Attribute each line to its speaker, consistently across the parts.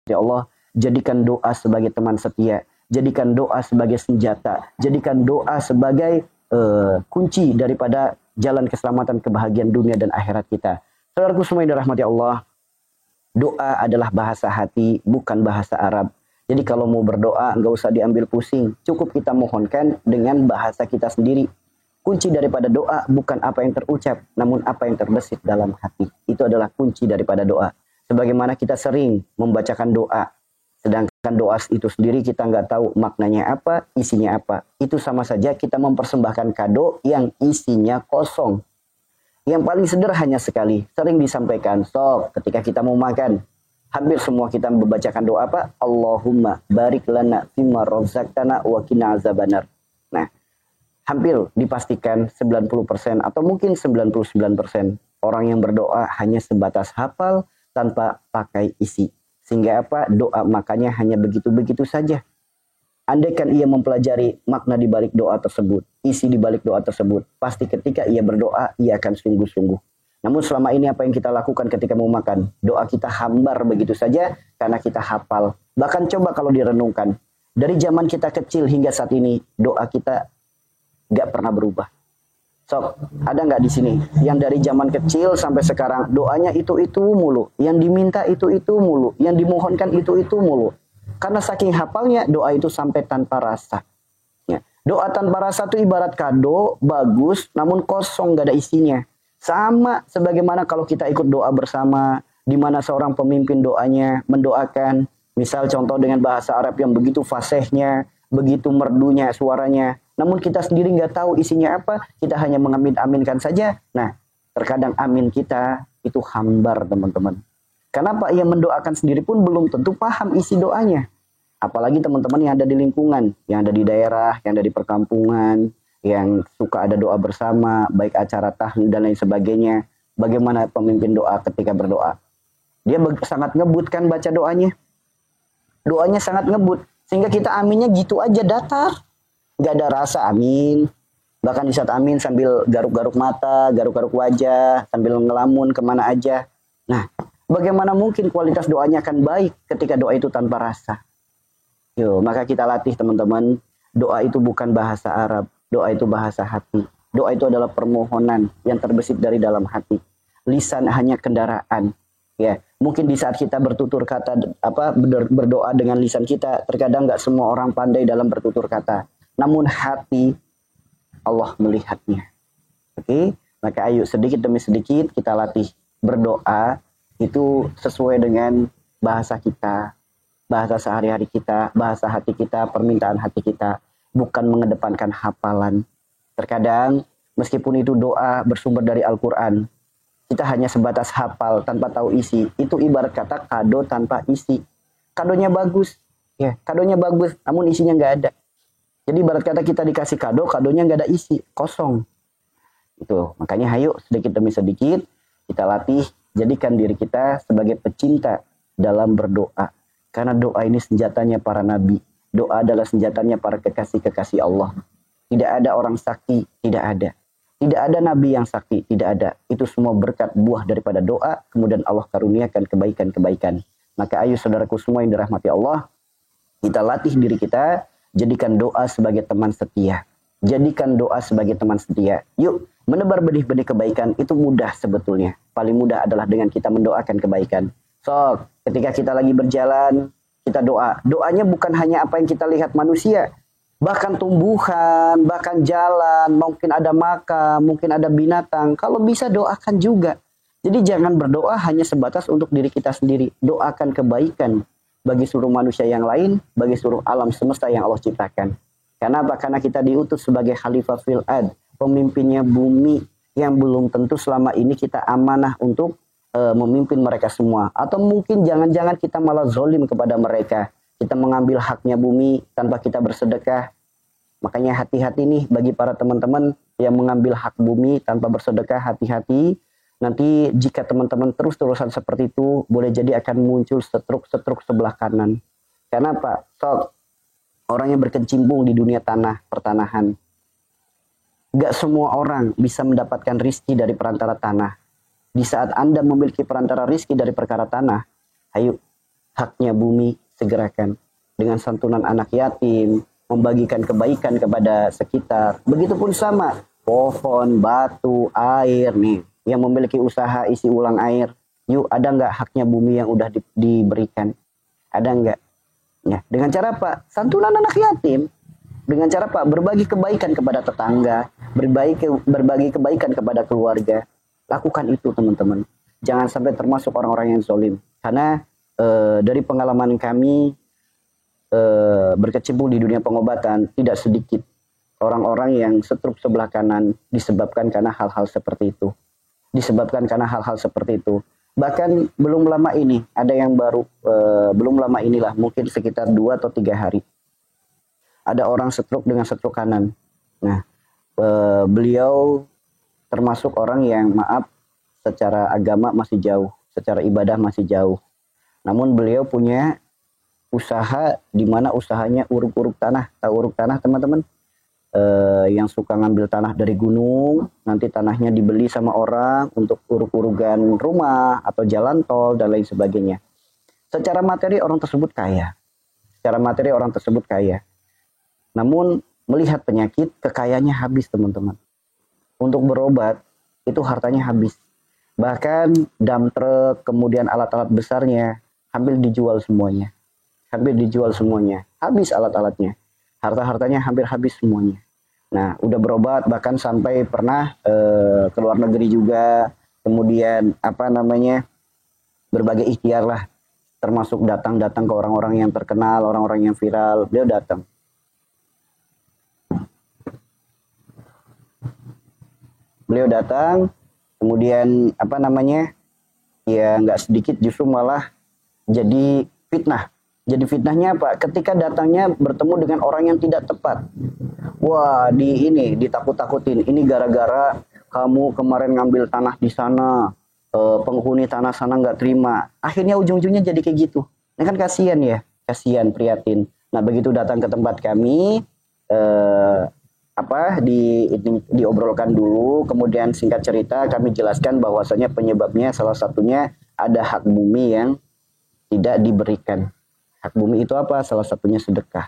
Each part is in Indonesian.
Speaker 1: Ya Allah, jadikan doa sebagai teman setia, jadikan doa sebagai senjata, jadikan doa sebagai kunci daripada jalan keselamatan kebahagiaan dunia dan akhirat kita. Saudaraku semua yang dirahmati Allah, doa adalah bahasa hati, bukan bahasa Arab. Jadi kalau mau berdoa, nggak usah diambil pusing. Cukup kita mohonkan dengan bahasa kita sendiri. Kunci daripada doa bukan apa yang terucap, namun apa yang terbesit dalam hati. Itu adalah kunci daripada doa. Sebagaimana kita sering membacakan doa, sedangkan doa itu sendiri kita nggak tahu maknanya apa, isinya apa. Itu sama saja kita mempersembahkan kado yang isinya kosong. Yang paling sederhana sekali, sering disampaikan, ketika kita mau makan, hampir semua kita membacakan doa apa? Allahumma barik lana fimma razaqtana wa qina azabannar. Nah, hampir dipastikan 90% atau mungkin 99% orang yang berdoa hanya sebatas hafal tanpa pakai isi. Sehingga apa? Doa makanya hanya begitu-begitu saja. Andaikan ia mempelajari makna di balik doa tersebut, isi di balik doa tersebut, pasti ketika ia berdoa, ia akan sungguh-sungguh. Namun selama ini apa yang kita lakukan ketika mau makan? Doa kita hambar begitu saja karena kita hafal. Bahkan coba kalau direnungkan, dari zaman kita kecil hingga saat ini, doa kita nggak pernah berubah. Ada nggak di sini yang dari zaman kecil sampai sekarang doanya itu mulu, yang diminta itu mulu, yang dimohonkan itu mulu. Karena saking hafalnya doa itu sampai tanpa rasa. Ya. Doa tanpa rasa itu ibarat kado bagus, namun kosong nggak ada isinya. Sama sebagaimana kalau kita ikut doa bersama, di mana seorang pemimpin doanya mendoakan, misal contoh dengan bahasa Arab yang begitu fasihnya, begitu merdunya suaranya. Namun kita sendiri nggak tahu isinya apa, kita hanya mengamin-aminkan saja. Nah, terkadang amin kita itu hambar, teman-teman. Kenapa? Ia mendoakan sendiri pun belum tentu paham isi doanya. Apalagi teman-teman yang ada di lingkungan, yang ada di daerah, yang ada di perkampungan, yang suka ada doa bersama, baik acara tahlil dan lain sebagainya. Bagaimana pemimpin doa ketika berdoa? Dia sangat ngebut kan baca doanya. Doanya sangat ngebut. Sehingga kita aminnya gitu aja datar. Gak ada rasa amin. Bahkan di saat amin sambil garuk-garuk mata, garuk-garuk wajah, sambil ngelamun kemana aja. Nah, bagaimana mungkin kualitas doanya akan baik ketika doa itu tanpa rasa? Maka kita latih teman-teman. Doa itu bukan bahasa Arab. Doa itu bahasa hati. Doa itu adalah permohonan yang terbesit dari dalam hati. Lisan hanya kendaraan. Ya, mungkin di saat kita bertutur kata, berdoa dengan lisan kita, terkadang nggak semua orang pandai dalam bertutur kata. Namun hati Allah melihatnya. Oke, maka ayo sedikit demi sedikit kita latih berdoa itu sesuai dengan bahasa kita, bahasa sehari-hari kita, bahasa hati kita, permintaan hati kita, bukan mengedepankan hafalan. Terkadang meskipun itu doa bersumber dari Al-Quran, kita hanya sebatas hafal tanpa tahu isi. Itu ibarat kata kado tanpa isi. Kadonya bagus, ya, kadonya bagus, namun isinya nggak ada. Jadi ibarat kata kita dikasih kado, kadonya nggak ada isi, kosong. Itu makanya ayo sedikit demi sedikit kita latih, jadikan diri kita sebagai pecinta dalam berdoa. Karena doa ini senjatanya para nabi. Doa adalah senjatanya para kekasih-kekasih Allah. Tidak ada orang sakti, tidak ada. Tidak ada nabi yang sakti, tidak ada. Itu semua berkat buah daripada doa, kemudian Allah karuniakan kebaikan-kebaikan. Maka ayo saudaraku semua yang dirahmati Allah, kita latih diri kita, jadikan doa sebagai teman setia. Jadikan doa sebagai teman setia. Yuk, menebar benih-benih kebaikan itu mudah sebetulnya. Paling mudah adalah dengan kita mendoakan kebaikan. Ketika kita lagi berjalan, kita doa. Doanya bukan hanya apa yang kita lihat manusia. Bahkan tumbuhan, bahkan jalan, mungkin ada makam, mungkin ada binatang. Kalau bisa doakan juga. Jadi jangan berdoa hanya sebatas untuk diri kita sendiri. Doakan kebaikan bagi seluruh manusia yang lain, bagi seluruh alam semesta yang Allah ciptakan. Karena apa? Karena kita diutus sebagai khalifah fil ard, pemimpinnya bumi yang belum tentu selama ini kita amanah untuk memimpin mereka semua. Atau mungkin jangan-jangan kita malah zolim kepada mereka. Kita mengambil haknya bumi tanpa kita bersedekah. Makanya hati-hati nih bagi para teman-teman yang mengambil hak bumi tanpa bersedekah, hati-hati. Nanti jika teman-teman terus-terusan seperti itu, boleh jadi akan muncul setruk-setruk sebelah kanan. Karena apa? Orang yang berkecimpung di dunia pertanahan. Gak semua orang bisa mendapatkan rizki dari perantara tanah. Di saat Anda memiliki perantara rizki dari perkara tanah, ayo haknya bumi segerakan. Dengan santunan anak yatim, membagikan kebaikan kepada sekitar. Begitupun sama, pohon, batu, air nih, yang memiliki usaha isi ulang air. Yuk, ada nggak haknya bumi yang udah diberikan? Ada nggak? Ya, dengan cara apa? Santunan anak yatim. Dengan cara apa? Berbagi kebaikan kepada tetangga, berbagi kebaikan kepada keluarga. Lakukan itu teman-teman. Jangan sampai termasuk orang-orang yang zalim. Karena dari pengalaman kami berkecimpung di dunia pengobatan, tidak sedikit orang-orang yang stroke sebelah kanan disebabkan karena hal-hal seperti itu. Disebabkan karena hal-hal seperti itu. Bahkan belum lama ini, ada yang baru, belum lama inilah, mungkin sekitar 2 atau 3 hari. Ada orang stroke dengan stroke kanan. Nah, beliau termasuk orang yang maaf, secara agama masih jauh, secara ibadah masih jauh. Namun beliau punya usaha di mana usahanya uruk-uruk tanah. Tahu uruk tanah teman-teman? Yang suka ngambil tanah dari gunung, nanti tanahnya dibeli sama orang untuk uruk-urukan rumah atau jalan tol dan lain sebagainya. Secara materi orang tersebut kaya. Secara materi orang tersebut kaya. Namun melihat penyakit, kekayaannya habis teman-teman. Untuk berobat, itu hartanya habis. Bahkan dump truk, kemudian alat-alat besarnya, hampir dijual semuanya. Hampir dijual semuanya. Habis alat-alatnya. Harta-hartanya hampir habis semuanya. Nah, udah berobat, bahkan sampai pernah ke luar negeri juga. Kemudian, berbagai ikhtiar lah. Termasuk datang-datang ke orang-orang yang terkenal, orang-orang yang viral. Beliau datang. Beliau datang, kemudian ya nggak sedikit justru malah jadi fitnah. Jadi fitnahnya apa? Ketika datangnya bertemu dengan orang yang tidak tepat. Wah, ditakut-takutin. Ini gara-gara kamu kemarin ngambil tanah di sana, penghuni tanah sana nggak terima. Akhirnya ujung-ujungnya jadi kayak gitu. Ini kan kasihan ya, kasihan, prihatin. Nah, begitu datang ke tempat kami, diobrolkan dulu, kemudian singkat cerita kami jelaskan bahwasanya penyebabnya salah satunya ada hak bumi yang tidak diberikan. Hak bumi itu apa? Salah satunya sedekah.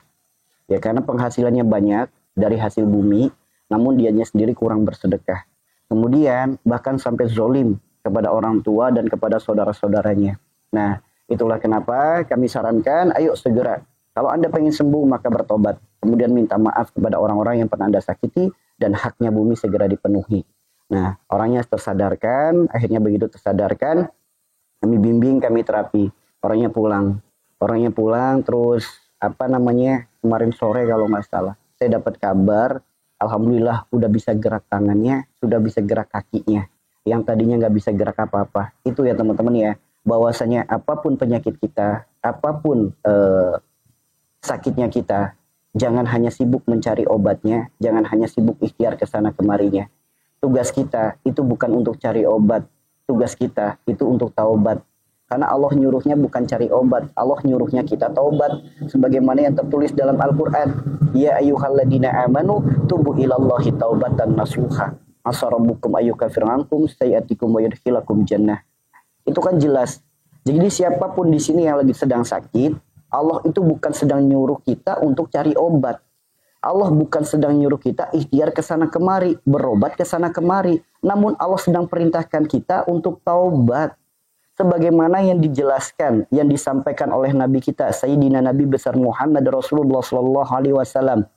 Speaker 1: Ya, karena penghasilannya banyak dari hasil bumi, namun dianya sendiri kurang bersedekah. Kemudian bahkan sampai zolim kepada orang tua dan kepada saudara-saudaranya. Nah, itulah kenapa kami sarankan, ayo segera. Kalau Anda pengen sembuh, maka bertobat. Kemudian minta maaf kepada orang-orang yang pernah Anda sakiti, dan haknya bumi segera dipenuhi. Nah, orangnya tersadarkan, akhirnya begitu tersadarkan, kami bimbing, kami terapi. Orangnya pulang, terus kemarin sore kalau nggak salah, saya dapat kabar, alhamdulillah udah bisa gerak tangannya, sudah bisa gerak kakinya. Yang tadinya nggak bisa gerak apa-apa. Itu ya teman-teman ya, bahwasanya apapun penyakit kita, apapun sakitnya kita, jangan hanya sibuk mencari obatnya, jangan hanya sibuk ikhtiar ke sana kemarinya. Tugas kita itu bukan untuk cari obat, tugas kita itu untuk taubat. Karena Allah nyuruhnya bukan cari obat, Allah nyuruhnya kita taubat, sebagaimana yang tertulis dalam Al-Quran. Ya ayyuhalladzina amanu tubu ilallahi taubatan nasuha. Asa rabbukum ayyukafir ankum sayiatikum wa yudkhilakum jannah. Itu kan jelas. Jadi siapapun di sini yang lagi sedang sakit, Allah itu bukan sedang nyuruh kita untuk cari obat. Allah bukan sedang nyuruh kita ikhtiar ke sana kemari, berobat ke sana kemari. Namun Allah sedang perintahkan kita untuk taubat. Sebagaimana yang dijelaskan, yang disampaikan oleh Nabi kita, Sayyidina Nabi besar Muhammad Rasulullah SAW.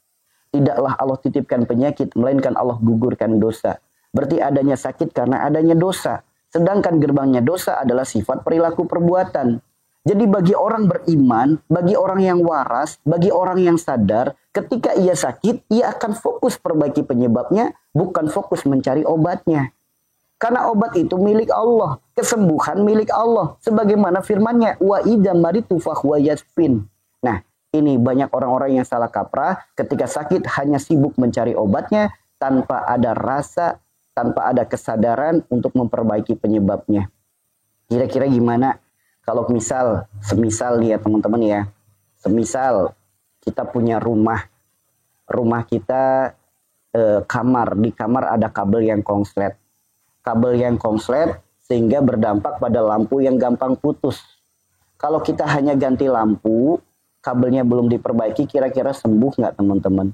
Speaker 1: Tidaklah Allah titipkan penyakit, melainkan Allah gugurkan dosa. Berarti adanya sakit karena adanya dosa. Sedangkan gerbangnya dosa adalah sifat perilaku perbuatan. Jadi bagi orang beriman, bagi orang yang waras, bagi orang yang sadar, ketika ia sakit, ia akan fokus perbaiki penyebabnya, bukan fokus mencari obatnya. Karena obat itu milik Allah, kesembuhan milik Allah. Sebagaimana firman-Nya, wa idza maritu fahuwa yashfin. Nah, ini banyak orang-orang yang salah kaprah, ketika sakit hanya sibuk mencari obatnya, tanpa ada rasa, tanpa ada kesadaran untuk memperbaiki penyebabnya. Kira-kira gimana? Kalau semisal nih ya teman-teman ya, semisal kita punya rumah kita kamar, di kamar ada kabel yang konslet sehingga berdampak pada lampu yang gampang putus. Kalau kita hanya ganti lampu, kabelnya belum diperbaiki, kira-kira sembuh nggak teman-teman?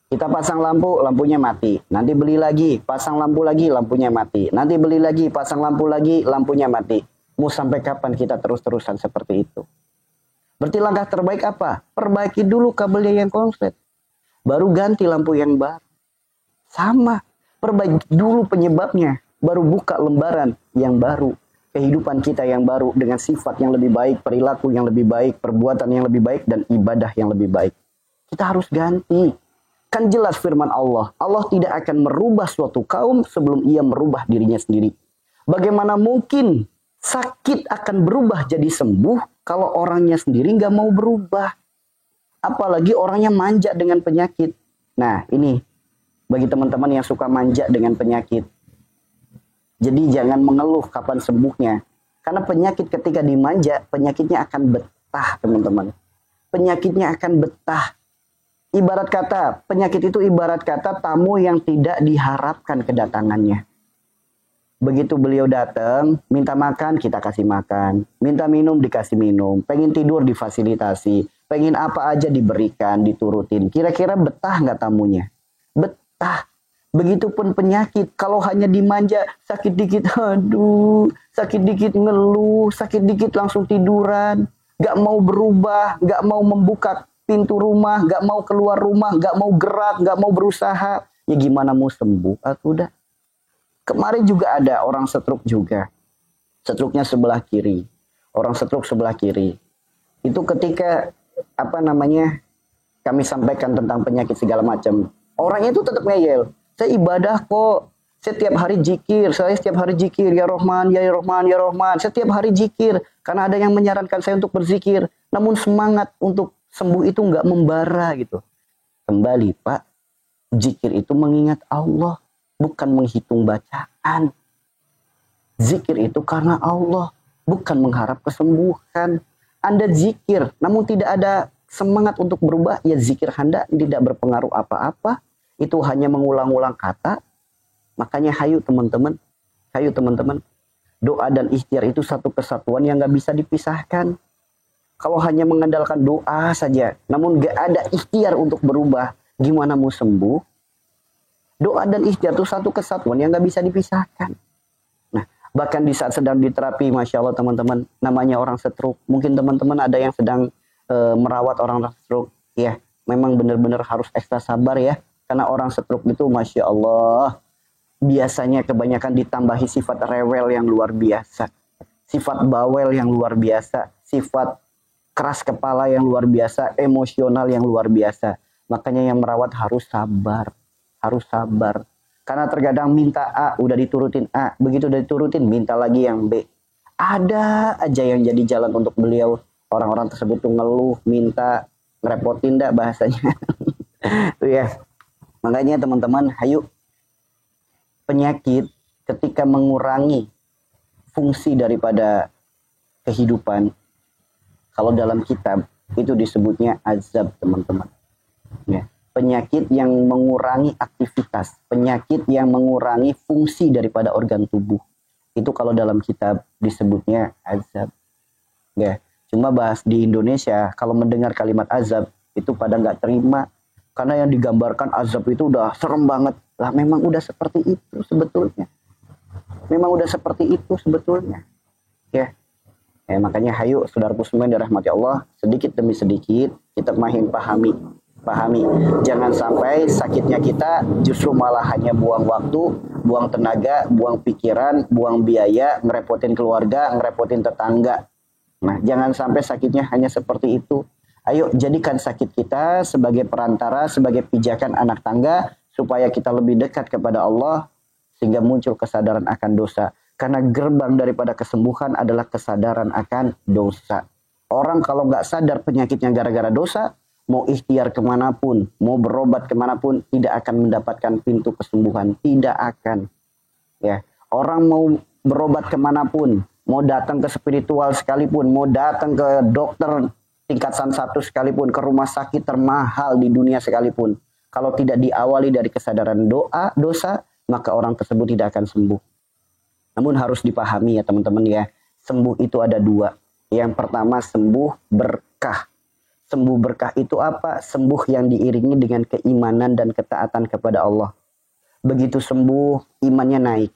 Speaker 1: Kita pasang lampu, lampunya mati. Nanti beli lagi, pasang lampu lagi, lampunya mati. Nanti beli lagi, pasang lampu lagi, lampunya mati. Mau sampai kapan kita terus-terusan seperti itu? Berarti langkah terbaik apa? Perbaiki dulu kabelnya yang konslet. Baru ganti lampu yang baru. Sama. Perbaiki dulu penyebabnya. Baru buka lembaran yang baru. Kehidupan kita yang baru dengan sifat yang lebih baik, perilaku yang lebih baik, perbuatan yang lebih baik, dan ibadah yang lebih baik. Kita harus ganti. Kan jelas firman Allah. Allah tidak akan merubah suatu kaum sebelum ia merubah dirinya sendiri. Bagaimana mungkin sakit akan berubah jadi sembuh kalau orangnya sendiri nggak mau berubah? Apalagi orangnya manja dengan penyakit. Nah ini bagi teman-teman yang suka manja dengan penyakit. Jadi jangan mengeluh kapan sembuhnya. Karena penyakit ketika dimanja, penyakitnya akan betah teman-teman. Penyakitnya akan betah. Ibarat kata, penyakit itu ibarat kata tamu yang tidak diharapkan kedatangannya. Begitu beliau datang, minta makan, kita kasih makan. Minta minum, dikasih minum. Pengen tidur, difasilitasi. Pengen apa aja diberikan, diturutin. Kira-kira betah nggak tamunya? Betah. Begitupun penyakit. Kalau hanya dimanja, sakit dikit, aduh. Sakit dikit ngeluh, sakit dikit langsung tiduran. Nggak mau berubah, nggak mau membuka pintu rumah, nggak mau keluar rumah, nggak mau gerak, nggak mau berusaha. Ya gimana mau sembuh? Udah. Kemarin juga ada orang stroke juga. Stroke-nya sebelah kiri. Orang stroke sebelah kiri. Itu ketika kami sampaikan tentang penyakit segala macam. Orangnya itu tetap ngeyel. Saya ibadah kok. Saya tiap hari zikir. Saya setiap hari zikir. Ya Rahman, ya Rahman, ya Rahman. Saya tiap hari zikir. Karena ada yang menyarankan saya untuk berzikir. Namun semangat untuk sembuh itu nggak membara gitu. Kembali Pak, zikir itu mengingat Allah, bukan menghitung bacaan. Zikir itu karena Allah, bukan mengharap kesembuhan. Anda zikir, namun tidak ada semangat untuk berubah, ya zikir Anda tidak berpengaruh apa-apa. Itu hanya mengulang-ulang kata. Makanya hayu teman-teman, doa dan ikhtiar itu satu kesatuan yang nggak bisa dipisahkan. Kalau hanya mengandalkan doa saja, namun gak ada ikhtiar untuk berubah, gimana mau sembuh? Doa dan ikhtiar itu satu kesatuan yang gak bisa dipisahkan. Nah, bahkan di saat sedang diterapi, Masya Allah teman-teman, namanya orang stroke. Mungkin teman-teman ada yang sedang merawat orang stroke. Ya, memang benar-benar harus ekstra sabar ya. Karena orang stroke itu, Masya Allah, biasanya kebanyakan ditambahi sifat rewel yang luar biasa. Sifat bawel yang luar biasa. Sifat keras kepala yang luar biasa, emosional yang luar biasa. Makanya yang merawat harus sabar. Harus sabar. Karena terkadang minta A, udah diturutin A. Begitu udah diturutin, minta lagi yang B. Ada aja yang jadi jalan untuk beliau. Orang-orang tersebut tuh ngeluh, minta, ngerepotin dah bahasanya. Tuh ya. Makanya teman-teman, hayu. Penyakit ketika mengurangi fungsi daripada kehidupan, kalau dalam kitab itu disebutnya azab teman-teman. Ya. Penyakit yang mengurangi aktivitas, penyakit yang mengurangi fungsi daripada organ tubuh. Itu kalau dalam kitab disebutnya azab. Ya. Cuma bahas di Indonesia, kalau mendengar kalimat azab, itu pada nggak terima. Karena yang digambarkan azab itu udah serem banget. Lah memang udah seperti itu sebetulnya. Memang udah seperti itu sebetulnya. Ya. Makanya hayu saudaraku semua yang dirahmati Allah, sedikit demi sedikit kita makin pahami. Jangan sampai sakitnya kita justru malah hanya buang waktu, buang tenaga, buang pikiran, buang biaya, ngerepotin keluarga, ngerepotin tetangga. Nah, jangan sampai sakitnya hanya seperti itu. Ayo jadikan sakit kita sebagai perantara, sebagai pijakan anak tangga supaya kita lebih dekat kepada Allah sehingga muncul kesadaran akan dosa. Karena gerbang daripada kesembuhan adalah kesadaran akan dosa. Orang kalau nggak sadar penyakitnya gara-gara dosa, mau ikhtiar kemanapun, mau berobat kemanapun, tidak akan mendapatkan pintu kesembuhan. Tidak akan. Ya, orang mau berobat kemanapun, mau datang ke spiritual sekalipun, mau datang ke dokter tingkatan 1 sekalipun, ke rumah sakit termahal di dunia sekalipun, kalau tidak diawali dari kesadaran dosa, maka orang tersebut tidak akan sembuh. Namun harus dipahami ya teman-teman ya, sembuh itu ada dua. Yang pertama sembuh berkah. Sembuh berkah itu apa? Sembuh yang diiringi dengan keimanan dan ketaatan kepada Allah. Begitu sembuh, imannya naik.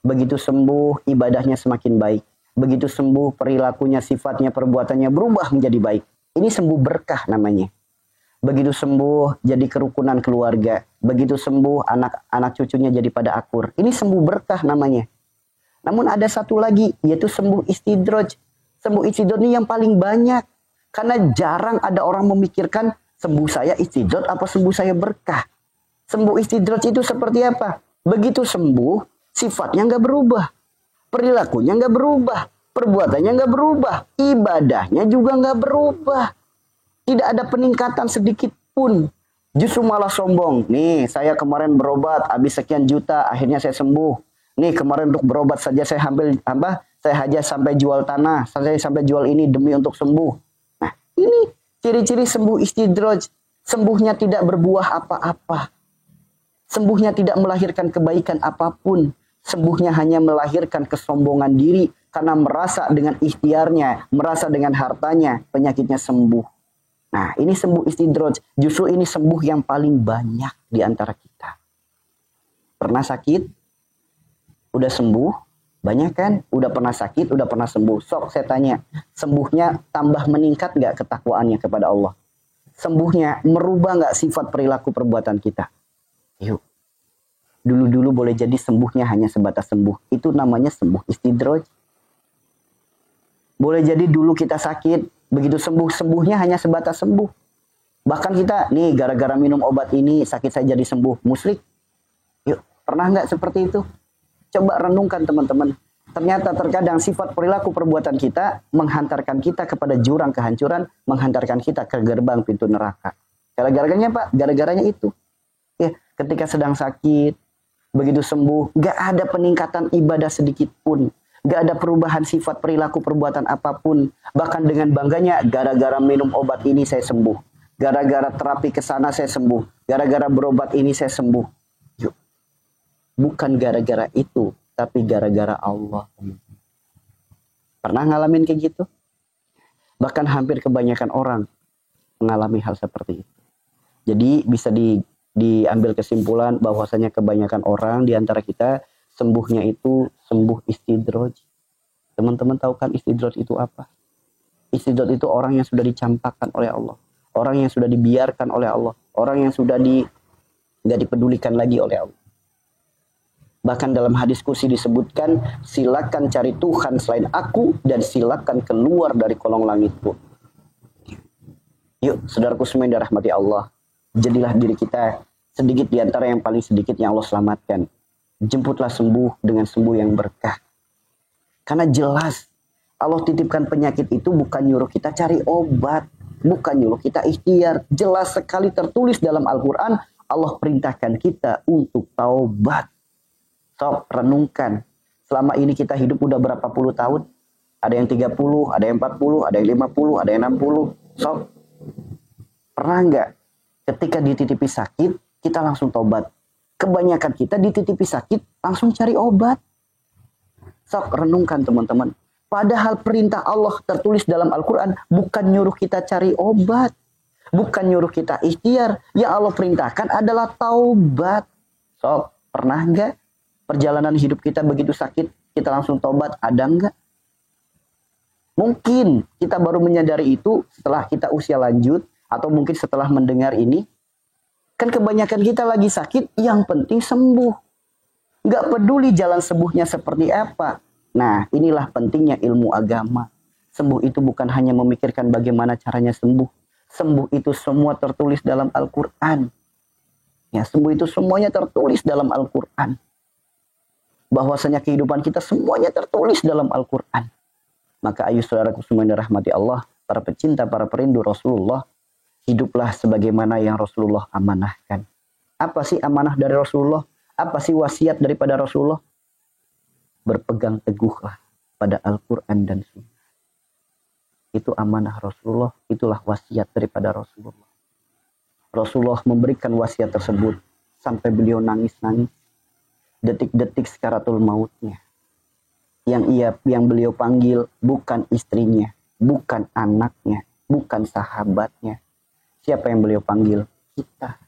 Speaker 1: Begitu sembuh, ibadahnya semakin baik. Begitu sembuh, perilakunya, sifatnya, perbuatannya berubah menjadi baik. Ini sembuh berkah namanya. Begitu sembuh, jadi kerukunan keluarga. Begitu sembuh, anak-anak cucunya jadi pada akur. Ini sembuh berkah namanya. Namun ada satu lagi, yaitu sembuh istidraj. Sembuh istidraj ini yang paling banyak. Karena jarang ada orang memikirkan, sembuh saya istidraj apa sembuh saya berkah. Sembuh istidraj itu seperti apa? Begitu sembuh, sifatnya nggak berubah. Perilakunya nggak berubah. Perbuatannya nggak berubah. Ibadahnya juga nggak berubah. Tidak ada peningkatan sedikit pun. Justru malah sombong. Nih, saya kemarin berobat habis sekian juta, akhirnya saya sembuh. Nih, kemarin untuk berobat saja saya saya sampai jual tanah, saya sampai jual ini demi untuk sembuh. Nah, ini ciri-ciri sembuh istidraj. Sembuhnya tidak berbuah apa-apa. Sembuhnya tidak melahirkan kebaikan apapun. Sembuhnya hanya melahirkan kesombongan diri karena merasa dengan ikhtiarnya, merasa dengan hartanya, penyakitnya sembuh. Nah, ini sembuh istidraj. Justru ini sembuh yang paling banyak di antara kita. Pernah sakit? Udah sembuh? Banyak kan? Udah pernah sakit, udah pernah sembuh. Sok saya tanya, sembuhnya tambah meningkat nggak ketakwaannya kepada Allah? Sembuhnya merubah nggak sifat perilaku perbuatan kita? Yuk. Dulu-dulu boleh jadi sembuhnya hanya sebatas sembuh. Itu namanya sembuh istidraj. Boleh jadi dulu kita sakit, begitu sembuh-sembuhnya hanya sebatas sembuh. Bahkan kita, nih gara-gara minum obat ini sakit saya jadi sembuh. Musyrik. Yuk, pernah nggak seperti itu? Coba renungkan teman-teman. Ternyata terkadang sifat perilaku perbuatan kita menghantarkan kita kepada jurang kehancuran, menghantarkan kita ke gerbang pintu neraka. Gara-garanya Pak, gara-garanya itu. Ya, ketika sedang sakit, begitu sembuh, nggak ada peningkatan ibadah sedikit pun. Nggak ada perubahan sifat perilaku perbuatan apapun. Bahkan dengan bangganya, gara-gara minum obat ini saya sembuh. Gara-gara terapi ke sana saya sembuh. Gara-gara berobat ini saya sembuh. Yuk. Bukan gara-gara itu, tapi gara-gara Allah. Pernah ngalamin kayak gitu? Bahkan hampir kebanyakan orang mengalami hal seperti itu. Jadi bisa diambil kesimpulan bahwasanya kebanyakan orang di antara kita sembuhnya itu sembuh istidraj. Teman-teman tahu kan istidraj itu apa? Istidraj itu orang yang sudah dicampakkan oleh Allah. Orang yang sudah dibiarkan oleh Allah. Orang yang sudah nggak dipedulikan lagi oleh Allah. Bahkan dalam hadis kursi disebutkan, silakan cari Tuhan selain aku dan silakan keluar dari kolong langitku. Yuk, saudaraku semua yang dirahmati Allah. Jadilah diri kita sedikit di antara yang paling sedikit yang Allah selamatkan. Jemputlah sembuh dengan sembuh yang berkah. Karena jelas Allah titipkan penyakit itu bukan nyuruh kita cari obat. Bukan nyuruh kita ikhtiar. Jelas sekali tertulis dalam Al-Quran. Allah perintahkan kita untuk taubat. Sok, renungkan. Selama ini kita hidup udah berapa puluh tahun? Ada yang 30, ada yang 40, ada yang 50, ada yang 60. Sok, pernah nggak ketika dititipi sakit, kita langsung taubat? Kebanyakan kita dititipi sakit, langsung cari obat. Sok, renungkan teman-teman. Padahal perintah Allah tertulis dalam Al-Quran bukan nyuruh kita cari obat. Bukan nyuruh kita ikhtiar. Yang Allah perintahkan adalah taubat. Sok, pernah nggak perjalanan hidup kita begitu sakit, kita langsung taubat? Ada nggak? Mungkin kita baru menyadari itu setelah kita usia lanjut. Atau mungkin setelah mendengar ini. Kan kebanyakan kita lagi sakit, yang penting sembuh. Nggak peduli jalan sembuhnya seperti apa. Nah, inilah pentingnya ilmu agama. Sembuh itu bukan hanya memikirkan bagaimana caranya sembuh. Sembuh itu semua tertulis dalam Al-Quran. Ya, sembuh itu semuanya tertulis dalam Al-Quran. Bahwasanya kehidupan kita semuanya tertulis dalam Al-Quran. Maka ayo saudaraku semua yang dirahmati Allah, para pecinta, para perindu Rasulullah, hiduplah sebagaimana yang Rasulullah amanahkan. Apa sih amanah dari Rasulullah? Apa sih wasiat daripada Rasulullah? Berpegang teguhlah pada Al-Quran dan Sunnah. Itu amanah Rasulullah, itulah wasiat daripada Rasulullah. Rasulullah memberikan wasiat tersebut sampai beliau nangis-nangis. Detik-detik sekaratul mautnya. yang beliau panggil bukan istrinya, bukan anaknya, bukan sahabatnya. Siapa yang beliau panggil? Kita.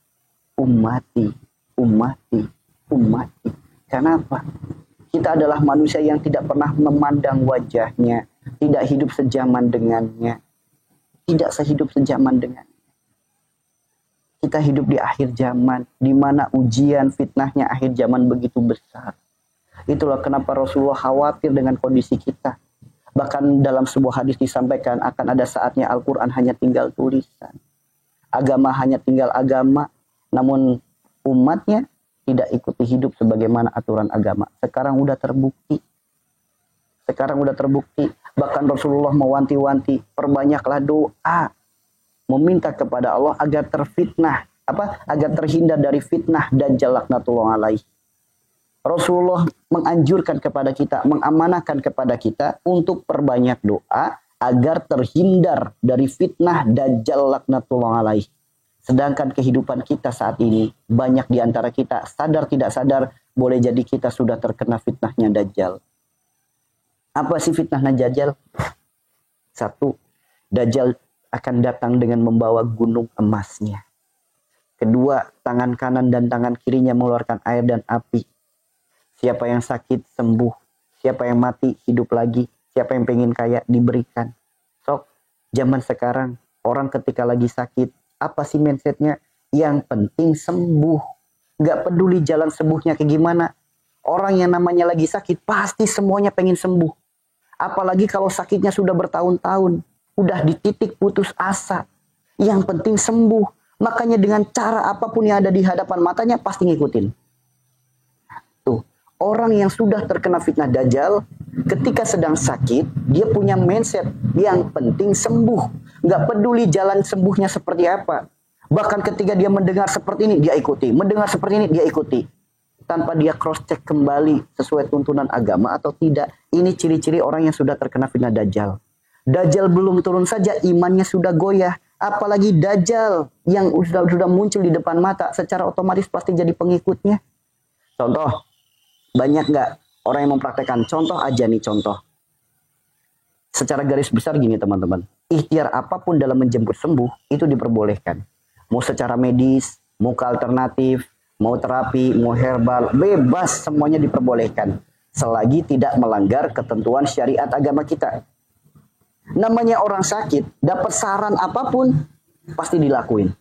Speaker 1: Ummati, ummati, ummati. Kenapa? Kita adalah manusia yang tidak pernah memandang wajahnya, tidak hidup sejaman dengannya, tidak sehidup sejaman dengannya. Kita hidup di akhir zaman, di mana ujian fitnahnya akhir zaman begitu besar. Itulah kenapa Rasulullah khawatir dengan kondisi kita. Bahkan dalam sebuah hadis disampaikan akan ada saatnya Al-Quran hanya tinggal tulisan. Agama hanya tinggal agama, namun umatnya tidak ikuti hidup sebagaimana aturan agama. Sekarang udah terbukti. Bahkan Rasulullah mewanti-wanti, perbanyaklah doa. Meminta kepada Allah agar agar terhindar dari fitnah Dajjal laknatullah alaih. Rasulullah menganjurkan kepada kita, mengamanahkan kepada kita untuk perbanyak doa agar terhindar dari fitnah Dajjal laknatullah alaih. Sedangkan kehidupan kita saat ini, banyak di antara kita sadar tidak sadar, boleh jadi kita sudah terkena fitnahnya Dajjal. Apa sih fitnahnya Dajjal? Satu, Dajjal akan datang dengan membawa gunung emasnya. Kedua, tangan kanan dan tangan kirinya mengeluarkan air dan api. Siapa yang sakit sembuh, siapa yang mati hidup lagi, siapa yang pengen kaya diberikan. Sok, zaman sekarang orang ketika lagi sakit, apa sih mindsetnya? Yang penting sembuh. Gak peduli jalan sembuhnya kayak gimana. Orang yang namanya lagi sakit pasti semuanya pengen sembuh. Apalagi kalau sakitnya sudah bertahun-tahun, udah di titik putus asa. Yang penting sembuh. Makanya dengan cara apapun yang ada di hadapan matanya pasti ngikutin. Tuh, orang yang sudah terkena fitnah Dajjal, ketika sedang sakit, dia punya mindset yang penting sembuh. Gak peduli jalan sembuhnya seperti apa. Bahkan ketika dia mendengar seperti ini, dia ikuti. Mendengar seperti ini, dia ikuti. Tanpa dia cross check kembali sesuai tuntunan agama atau tidak. Ini ciri-ciri orang yang sudah terkena fitnah Dajjal. Dajjal belum turun saja imannya sudah goyah. Apalagi Dajjal yang sudah muncul di depan mata, secara otomatis pasti jadi pengikutnya. Contoh, banyak nggak orang yang mempraktekkan? Contoh aja nih contoh. Secara garis besar gini teman-teman. Ikhtiar apapun dalam menjemput sembuh itu diperbolehkan. Mau secara medis, mau ke alternatif, mau terapi, mau herbal, bebas semuanya diperbolehkan. Selagi tidak melanggar ketentuan syariat agama kita. Namanya orang sakit, dapat saran apapun, pasti dilakuin.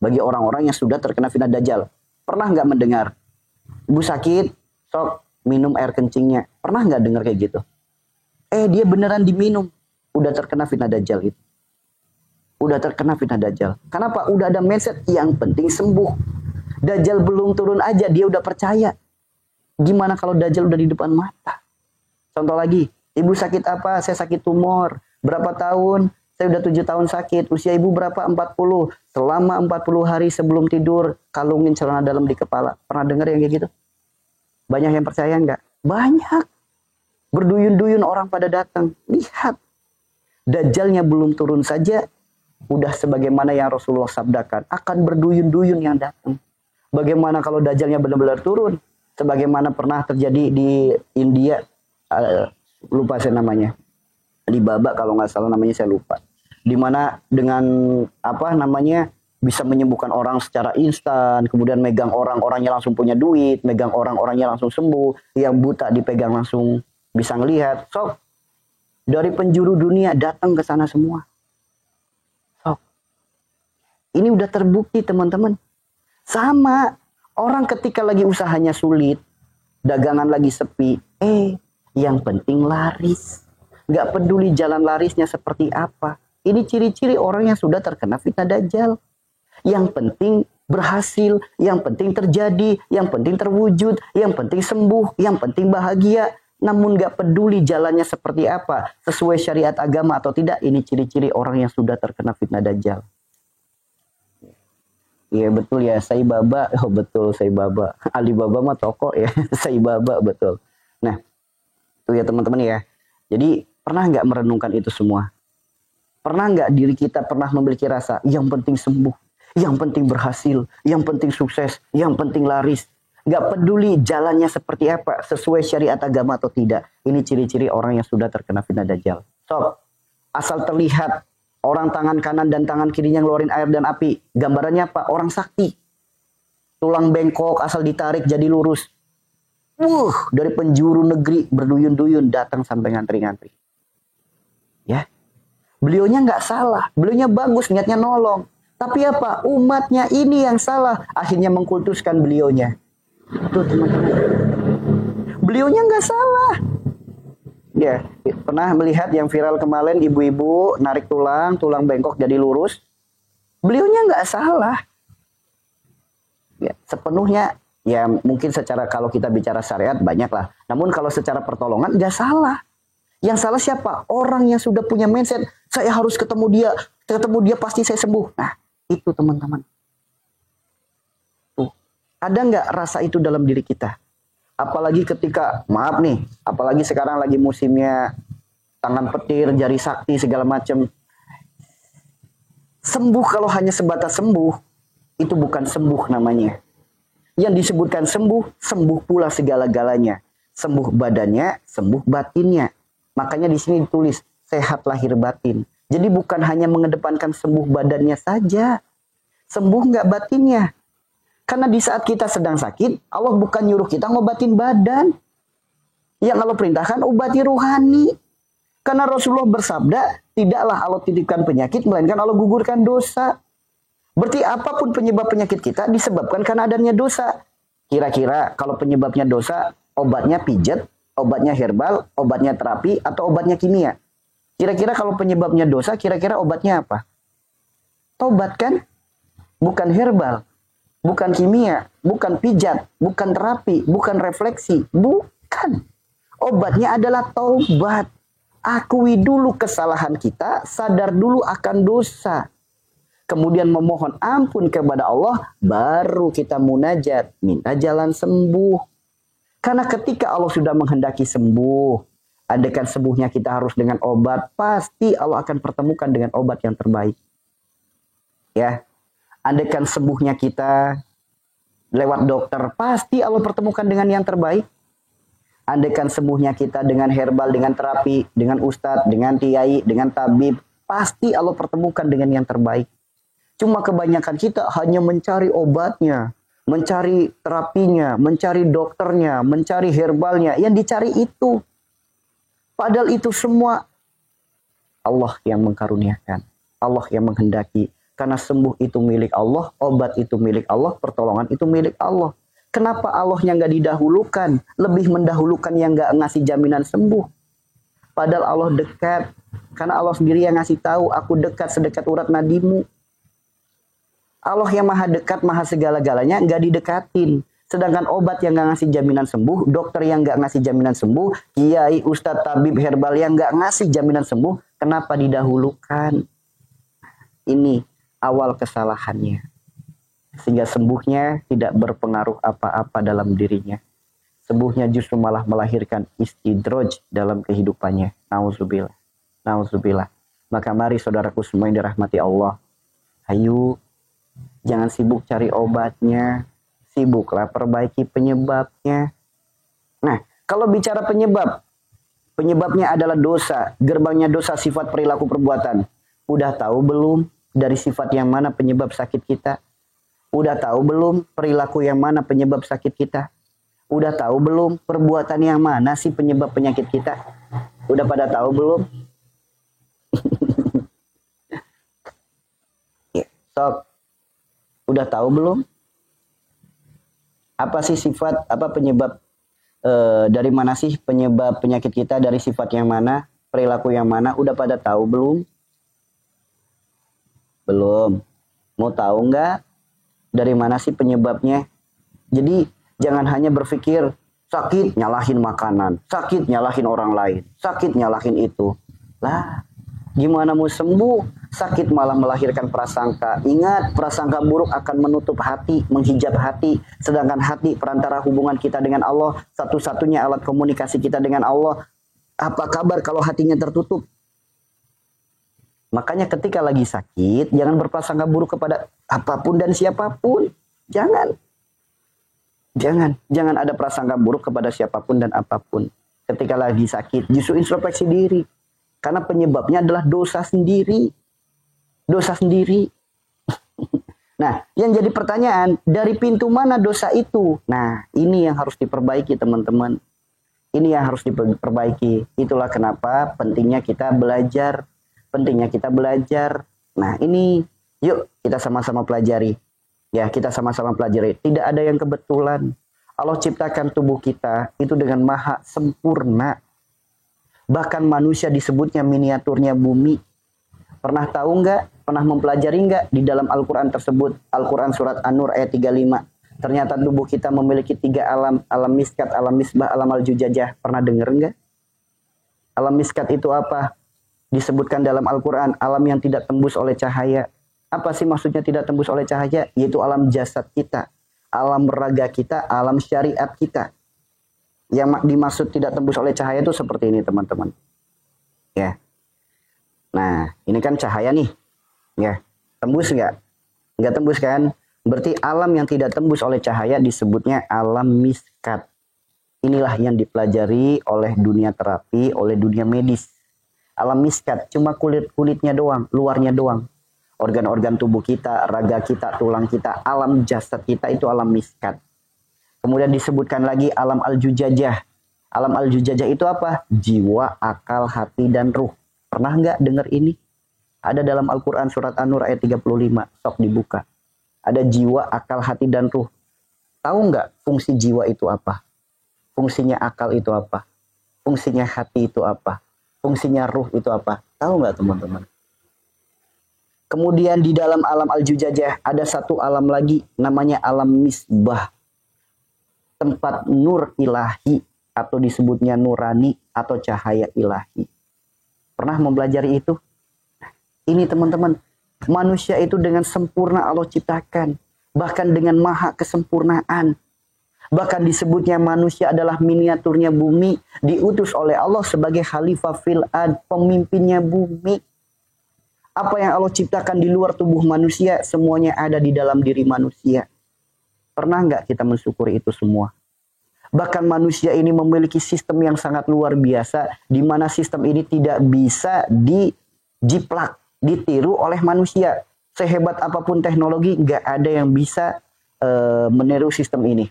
Speaker 1: Bagi orang-orang yang sudah terkena fitnah Dajjal. Pernah nggak mendengar? Ibu sakit, sok minum air kencingnya. Pernah nggak dengar kayak gitu? Dia beneran diminum. Udah terkena fitnah Dajjal itu. Udah terkena fitnah Dajjal. Kenapa? Udah ada mindset yang penting sembuh. Dajjal belum turun aja, dia udah percaya. Gimana kalau Dajjal udah di depan mata? Contoh lagi, ibu sakit apa? Saya sakit tumor. Berapa tahun? Saya udah 7 tahun sakit. Usia ibu berapa? 40. Selama 40 hari sebelum tidur, kalungin celana dalam di kepala. Pernah dengar yang kayak gitu? Banyak yang percaya nggak? Banyak. Berduyun-duyun orang pada datang. Lihat. Dajjalnya belum turun saja, udah sebagaimana yang Rasulullah sabdakan. Akan berduyun-duyun yang datang. Bagaimana kalau Dajjalnya benar-benar turun? Sebagaimana pernah terjadi di India. Lupa saya namanya. Alibaba kalau nggak salah namanya, saya lupa. Dimana dengan bisa menyembuhkan orang secara instan, kemudian megang orang-orangnya langsung punya duit, megang orang-orangnya langsung sembuh, yang buta dipegang langsung bisa ngelihat. Sok, dari penjuru dunia datang ke sana semua. Sok, ini udah terbukti teman-teman. Sama, orang ketika lagi usahanya sulit, dagangan lagi sepi, yang penting laris. Gak peduli jalan larisnya seperti apa. Ini ciri-ciri orang yang sudah terkena fitnah Dajjal. Yang penting berhasil, yang penting terjadi, yang penting terwujud, yang penting sembuh, yang penting bahagia. Namun gak peduli jalannya seperti apa, sesuai syariat agama atau tidak, ini ciri-ciri orang yang sudah terkena fitnah Dajjal. Iya betul ya, Saibaba, betul Saibaba. Alibaba mah toko ya, Saibaba betul. Nah, itu ya teman-teman ya. Jadi pernah gak merenungkan itu semua? Pernah gak diri kita pernah memiliki rasa yang penting sembuh, yang penting berhasil, yang penting sukses, yang penting laris. Nggak peduli jalannya seperti apa, sesuai syariat agama atau tidak. Ini ciri-ciri orang yang sudah terkena fitnah Dajjal. So, asal terlihat orang tangan kanan dan tangan kirinya ngeluarin air dan api. Gambarannya apa? Orang sakti. Tulang bengkok asal ditarik jadi lurus. Dari penjuru negeri berduyun-duyun datang sampai ngantri-ngantri. Ya. Beliaunya nggak salah. Beliaunya bagus, niatnya nolong. Tapi apa? Umatnya ini yang salah. Akhirnya mengkultuskan beliaunya. Tuh teman-teman. Beliaunya nggak salah. Ya, pernah melihat yang viral kemarin ibu-ibu narik tulang bengkok jadi lurus. Beliaunya nggak salah. Ya, sepenuhnya ya mungkin secara kalau kita bicara syariat banyak lah. Namun kalau secara pertolongan nggak salah. Yang salah siapa? Orang yang sudah punya mindset, saya harus ketemu dia pasti saya sembuh. Nah, itu teman-teman. Tuh, ada nggak rasa itu dalam diri kita? Apalagi ketika, maaf nih, apalagi sekarang lagi musimnya tangan petir, jari sakti, segala macam. Sembuh kalau hanya sebatas sembuh, itu bukan sembuh namanya. Yang disebutkan sembuh, sembuh pula segala-galanya. Sembuh badannya, sembuh batinnya. Makanya di sini ditulis, sehat lahir batin. Jadi bukan hanya mengedepankan sembuh badannya saja. Sembuh nggak batinnya. Karena di saat kita sedang sakit, Allah bukan nyuruh kita ngobatin badan. Yang Allah perintahkan obati ruhani. Karena Rasulullah bersabda, tidaklah Allah titipkan penyakit, melainkan Allah gugurkan dosa. Berarti apapun penyebab penyakit kita disebabkan karena adanya dosa. Kira-kira kalau penyebabnya dosa, obatnya pijat, obatnya herbal, obatnya terapi, atau obatnya kimia. Kira-kira kalau penyebabnya dosa, kira-kira obatnya apa? Tobat kan? Bukan herbal. Bukan kimia, bukan pijat, bukan terapi, bukan refleksi, bukan. Obatnya adalah taubat. Akui dulu kesalahan kita, sadar dulu akan dosa. Kemudian memohon ampun kepada Allah, baru kita munajat, minta jalan sembuh. Karena ketika Allah sudah menghendaki sembuh, andaikan sembuhnya kita harus dengan obat, pasti Allah akan pertemukan dengan obat yang terbaik. Ya. Andaikan sembuhnya kita lewat dokter, pasti Allah pertemukan dengan yang terbaik. Andaikan sembuhnya kita dengan herbal, dengan terapi, dengan ustadz, dengan kiai, dengan tabib, pasti Allah pertemukan dengan yang terbaik. Cuma kebanyakan kita hanya mencari obatnya, mencari terapinya, mencari dokternya, mencari herbalnya. Yang dicari itu. Padahal itu semua Allah yang mengkaruniakan. Allah yang menghendaki. Karena sembuh itu milik Allah, obat itu milik Allah, pertolongan itu milik Allah. Kenapa Allah yang nggak didahulukan, lebih mendahulukan yang nggak ngasih jaminan sembuh? Padahal Allah dekat, karena Allah sendiri yang ngasih tahu, aku dekat sedekat urat nadimu. Allah yang maha dekat, maha segala-galanya, nggak didekatin. Sedangkan obat yang nggak ngasih jaminan sembuh, dokter yang nggak ngasih jaminan sembuh, kiai, ustadz, tabib, herbal yang nggak ngasih jaminan sembuh, kenapa didahulukan? Ini awal kesalahannya. Sehingga sembuhnya tidak berpengaruh apa-apa dalam dirinya. Sembuhnya justru malah melahirkan istidraj dalam kehidupannya. Nauzubillah. Nauzubillah. Maka mari saudaraku semua yang dirahmati Allah. Ayo, jangan sibuk cari obatnya. Sibuklah perbaiki penyebabnya. Nah, kalau bicara penyebab, penyebabnya adalah dosa. Gerbangnya dosa sifat perilaku perbuatan. Udah tahu belum dari sifat yang mana penyebab sakit kita? Udah tahu belum perilaku yang mana penyebab sakit kita? Udah tahu belum perbuatan yang mana sih penyebab penyakit kita? Udah pada tahu belum? Sob, udah tahu belum? Apa sih sifat, apa penyebab, dari mana sih penyebab penyakit kita, dari sifat yang mana, perilaku yang mana? Udah pada tahu belum? Belum. Mau tahu nggak dari mana sih penyebabnya? Jadi jangan hanya berpikir sakit nyalahin makanan, sakit nyalahin orang lain, sakit nyalahin itu. Lah, gimana mau sembuh? Sakit malah melahirkan prasangka. Ingat, prasangka buruk akan menutup hati, menghijab hati. Sedangkan hati perantara hubungan kita dengan Allah, satu-satunya alat komunikasi kita dengan Allah. Apa kabar kalau hatinya tertutup? Makanya ketika lagi sakit, jangan berprasangka buruk kepada apapun dan siapapun. Jangan. Jangan ada prasangka buruk kepada siapapun dan apapun. Ketika lagi sakit, justru introspeksi diri. Karena penyebabnya adalah dosa sendiri. Dosa sendiri. Nah, yang jadi pertanyaan, dari pintu mana dosa itu? Nah, ini yang harus diperbaiki teman-teman. Ini yang harus diperbaiki. Itulah kenapa pentingnya kita belajar. Pentingnya kita belajar. Nah, ini yuk kita sama-sama pelajari. Ya, kita sama-sama pelajari. Tidak ada yang kebetulan. Allah ciptakan tubuh kita itu dengan maha sempurna. Bahkan manusia disebutnya miniaturnya bumi. Pernah tahu nggak? Pernah mempelajari nggak di dalam Al-Quran tersebut? Al-Quran surat An-Nur ayat 35. Ternyata tubuh kita memiliki 3 alam. Alam miskat, alam misbah, alam al-jujajah. Pernah dengar nggak? Alam miskat itu apa? Disebutkan dalam Al-Quran, alam yang tidak tembus oleh cahaya. Apa sih maksudnya tidak tembus oleh cahaya? Yaitu alam jasad kita, alam raga kita, alam syariat kita. Yang dimaksud tidak tembus oleh cahaya itu seperti ini teman-teman. Ya. Nah, ini kan cahaya nih. Ya, tembus nggak? Nggak tembus kan? Berarti alam yang tidak tembus oleh cahaya disebutnya alam miskat. Inilah yang dipelajari oleh dunia terapi, oleh dunia medis. Alam miskat, cuma kulit-kulitnya doang, luarnya doang. Organ-organ tubuh kita, raga kita, tulang kita, alam jasad kita itu alam miskat. Kemudian disebutkan lagi alam al-jujajah. Alam al-jujajah itu apa? Jiwa, akal, hati, dan ruh. Pernah nggak dengar ini? Ada dalam Al-Quran surat An-Nur ayat 35. Sok dibuka. Ada jiwa, akal, hati, dan ruh. Tahu nggak fungsi jiwa itu apa? Fungsinya akal itu apa? Fungsinya hati itu apa? Fungsinya ruh itu apa? Tahu nggak teman-teman? Kemudian di dalam alam al-jujajah ada satu alam lagi. Namanya alam misbah. Tempat nur ilahi. Atau disebutnya nurani atau cahaya ilahi. Pernah mempelajari itu? Ini teman-teman, manusia itu dengan sempurna Allah ciptakan. Bahkan dengan maha kesempurnaan. Bahkan disebutnya manusia adalah miniaturnya bumi. Diutus oleh Allah sebagai khalifah fil ard, pemimpinnya bumi. Apa yang Allah ciptakan di luar tubuh manusia, semuanya ada di dalam diri manusia. Pernah nggak kita mensyukuri itu semua? Bahkan manusia ini memiliki sistem yang sangat luar biasa. Di mana sistem ini tidak bisa dijiplak, ditiru oleh manusia. Sehebat apapun teknologi, nggak ada yang bisa meniru sistem ini.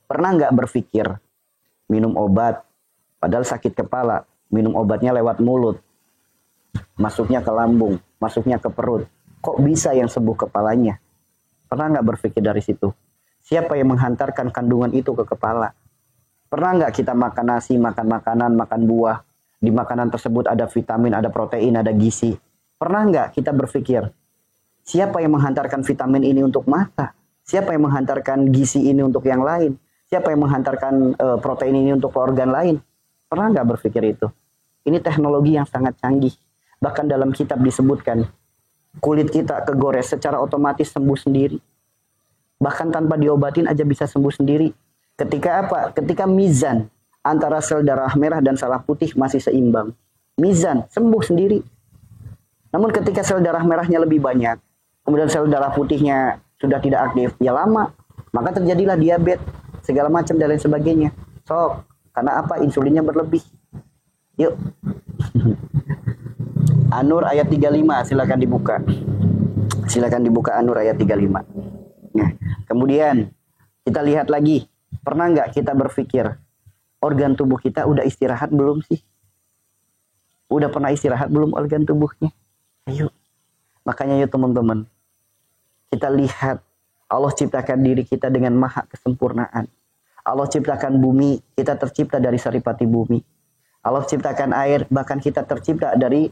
Speaker 1: Pernah nggak berpikir minum obat, padahal sakit kepala, minum obatnya lewat mulut, masuknya ke lambung, masuknya ke perut. Kok bisa yang sembuh kepalanya? Pernah nggak berpikir dari situ? Siapa yang menghantarkan kandungan itu ke kepala? Pernah nggak kita makan nasi, makan makanan, makan buah? Di makanan tersebut ada vitamin, ada protein, ada gizi. Pernah nggak kita berpikir, siapa yang menghantarkan vitamin ini untuk mata? Siapa yang menghantarkan gizi ini untuk yang lain? Siapa yang menghantarkan protein ini untuk organ lain? Pernah nggak berpikir itu? Ini teknologi yang sangat canggih. Bahkan dalam kitab disebutkan, kulit kita kegores secara otomatis sembuh sendiri. Bahkan tanpa diobatin aja bisa sembuh sendiri. Ketika apa? Ketika mizan antara sel darah merah dan sel putih masih seimbang. Mizan, sembuh sendiri. Namun ketika sel darah merahnya lebih banyak, kemudian sel darah putihnya sudah tidak aktif, ya lama. Maka terjadilah diabetes, segala macam dan lain sebagainya. Sok, karena apa? Insulinnya berlebih. Yuk. An-Nur ayat 35, silakan dibuka. Silakan dibuka An-Nur ayat 35. Nah, kemudian kita lihat lagi. Pernah nggak kita berpikir, organ tubuh kita udah istirahat belum sih? Udah pernah istirahat belum organ tubuhnya? Ayo. Makanya yuk teman-teman. Kita lihat Allah ciptakan diri kita dengan maha kesempurnaan. Allah ciptakan bumi, kita tercipta dari saripati bumi. Allah ciptakan air, bahkan kita tercipta dari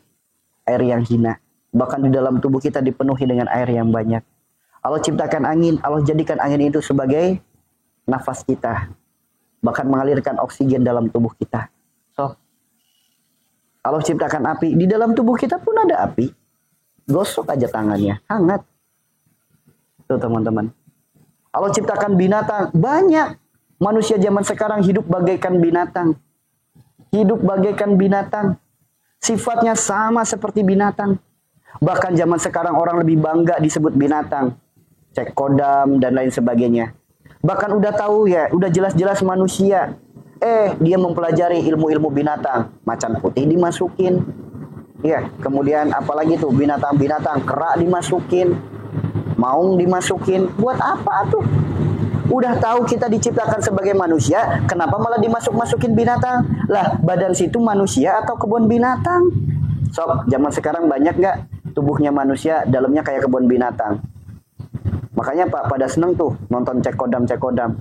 Speaker 1: air yang hina. Bahkan di dalam tubuh kita dipenuhi dengan air yang banyak. Allah ciptakan angin, Allah jadikan angin itu sebagai nafas kita. Bahkan mengalirkan oksigen dalam tubuh kita. So, Allah ciptakan api, di dalam tubuh kita pun ada api. Gosok aja tangannya, hangat. Tuh teman-teman. Allah ciptakan binatang, banyak. Manusia zaman sekarang hidup bagaikan binatang. Hidup bagaikan binatang. Sifatnya sama seperti binatang. Bahkan zaman sekarang orang lebih bangga disebut binatang. Cek kodam dan lain sebagainya. Bahkan udah tahu ya, udah jelas-jelas manusia. Dia mempelajari ilmu-ilmu binatang. Macan putih dimasukin. Ya, kemudian apalagi tuh binatang-binatang, kera dimasukin. Maung dimasukin. Buat apa tuh? Udah tahu kita diciptakan sebagai manusia, kenapa malah dimasuk-masukin binatang? Lah, badan situ manusia atau kebun binatang? Sok, zaman sekarang banyak nggak tubuhnya manusia, dalamnya kayak kebun binatang. Makanya Pak pada seneng tuh nonton cekodam-cekodam.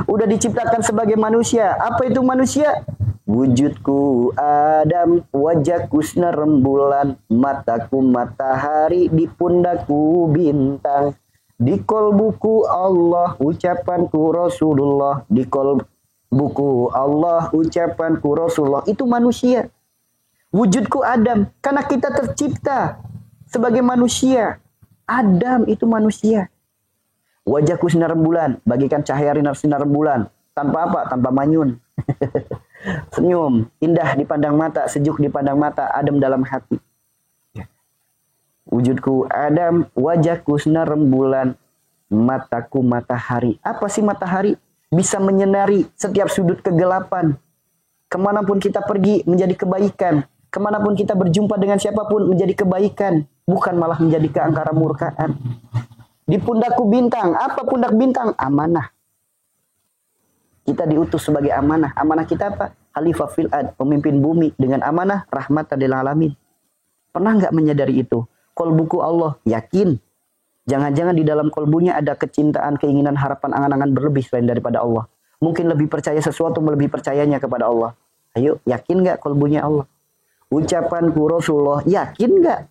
Speaker 1: Udah diciptakan sebagai manusia. Apa itu manusia? Wujudku Adam, wajahku sinar rembulan, mataku matahari, di pundakku bintang. Di kolbuku Allah, ucapanku Rasulullah. Di kolbuku Allah, ucapanku Rasulullah. Itu manusia. Wujudku Adam, karena kita tercipta sebagai manusia. Adam itu manusia. Wajahku sinar rembulan, bagikan cahaya sinar rembulan. Tanpa apa? Tanpa manyun. Senyum, indah dipandang mata, sejuk dipandang mata, adem dalam hati. Wujudku Adam, wajahku sinar rembulan, mataku matahari. Apa sih matahari? Bisa menyinari setiap sudut kegelapan. Kemanapun kita pergi menjadi kebaikan. Kemanapun kita berjumpa dengan siapapun menjadi kebaikan. Bukan malah menjadi keangkara murkaan. Di pundakku bintang. Apa pundak bintang? Amanah. Kita diutus sebagai amanah. Amanah kita apa? Khalifah fil ard, pemimpin bumi. Dengan amanah rahmatan lil alamin. Pernah nggak menyadari itu? Kolbuku Allah, yakin. Jangan-jangan di dalam kolbunya ada kecintaan, keinginan, harapan, angan-angan berlebih selain daripada Allah. Mungkin lebih percaya sesuatu, lebih percayanya kepada Allah. Ayo, yakin nggak kolbunya Allah? Ucapanku Rasulullah, yakin nggak?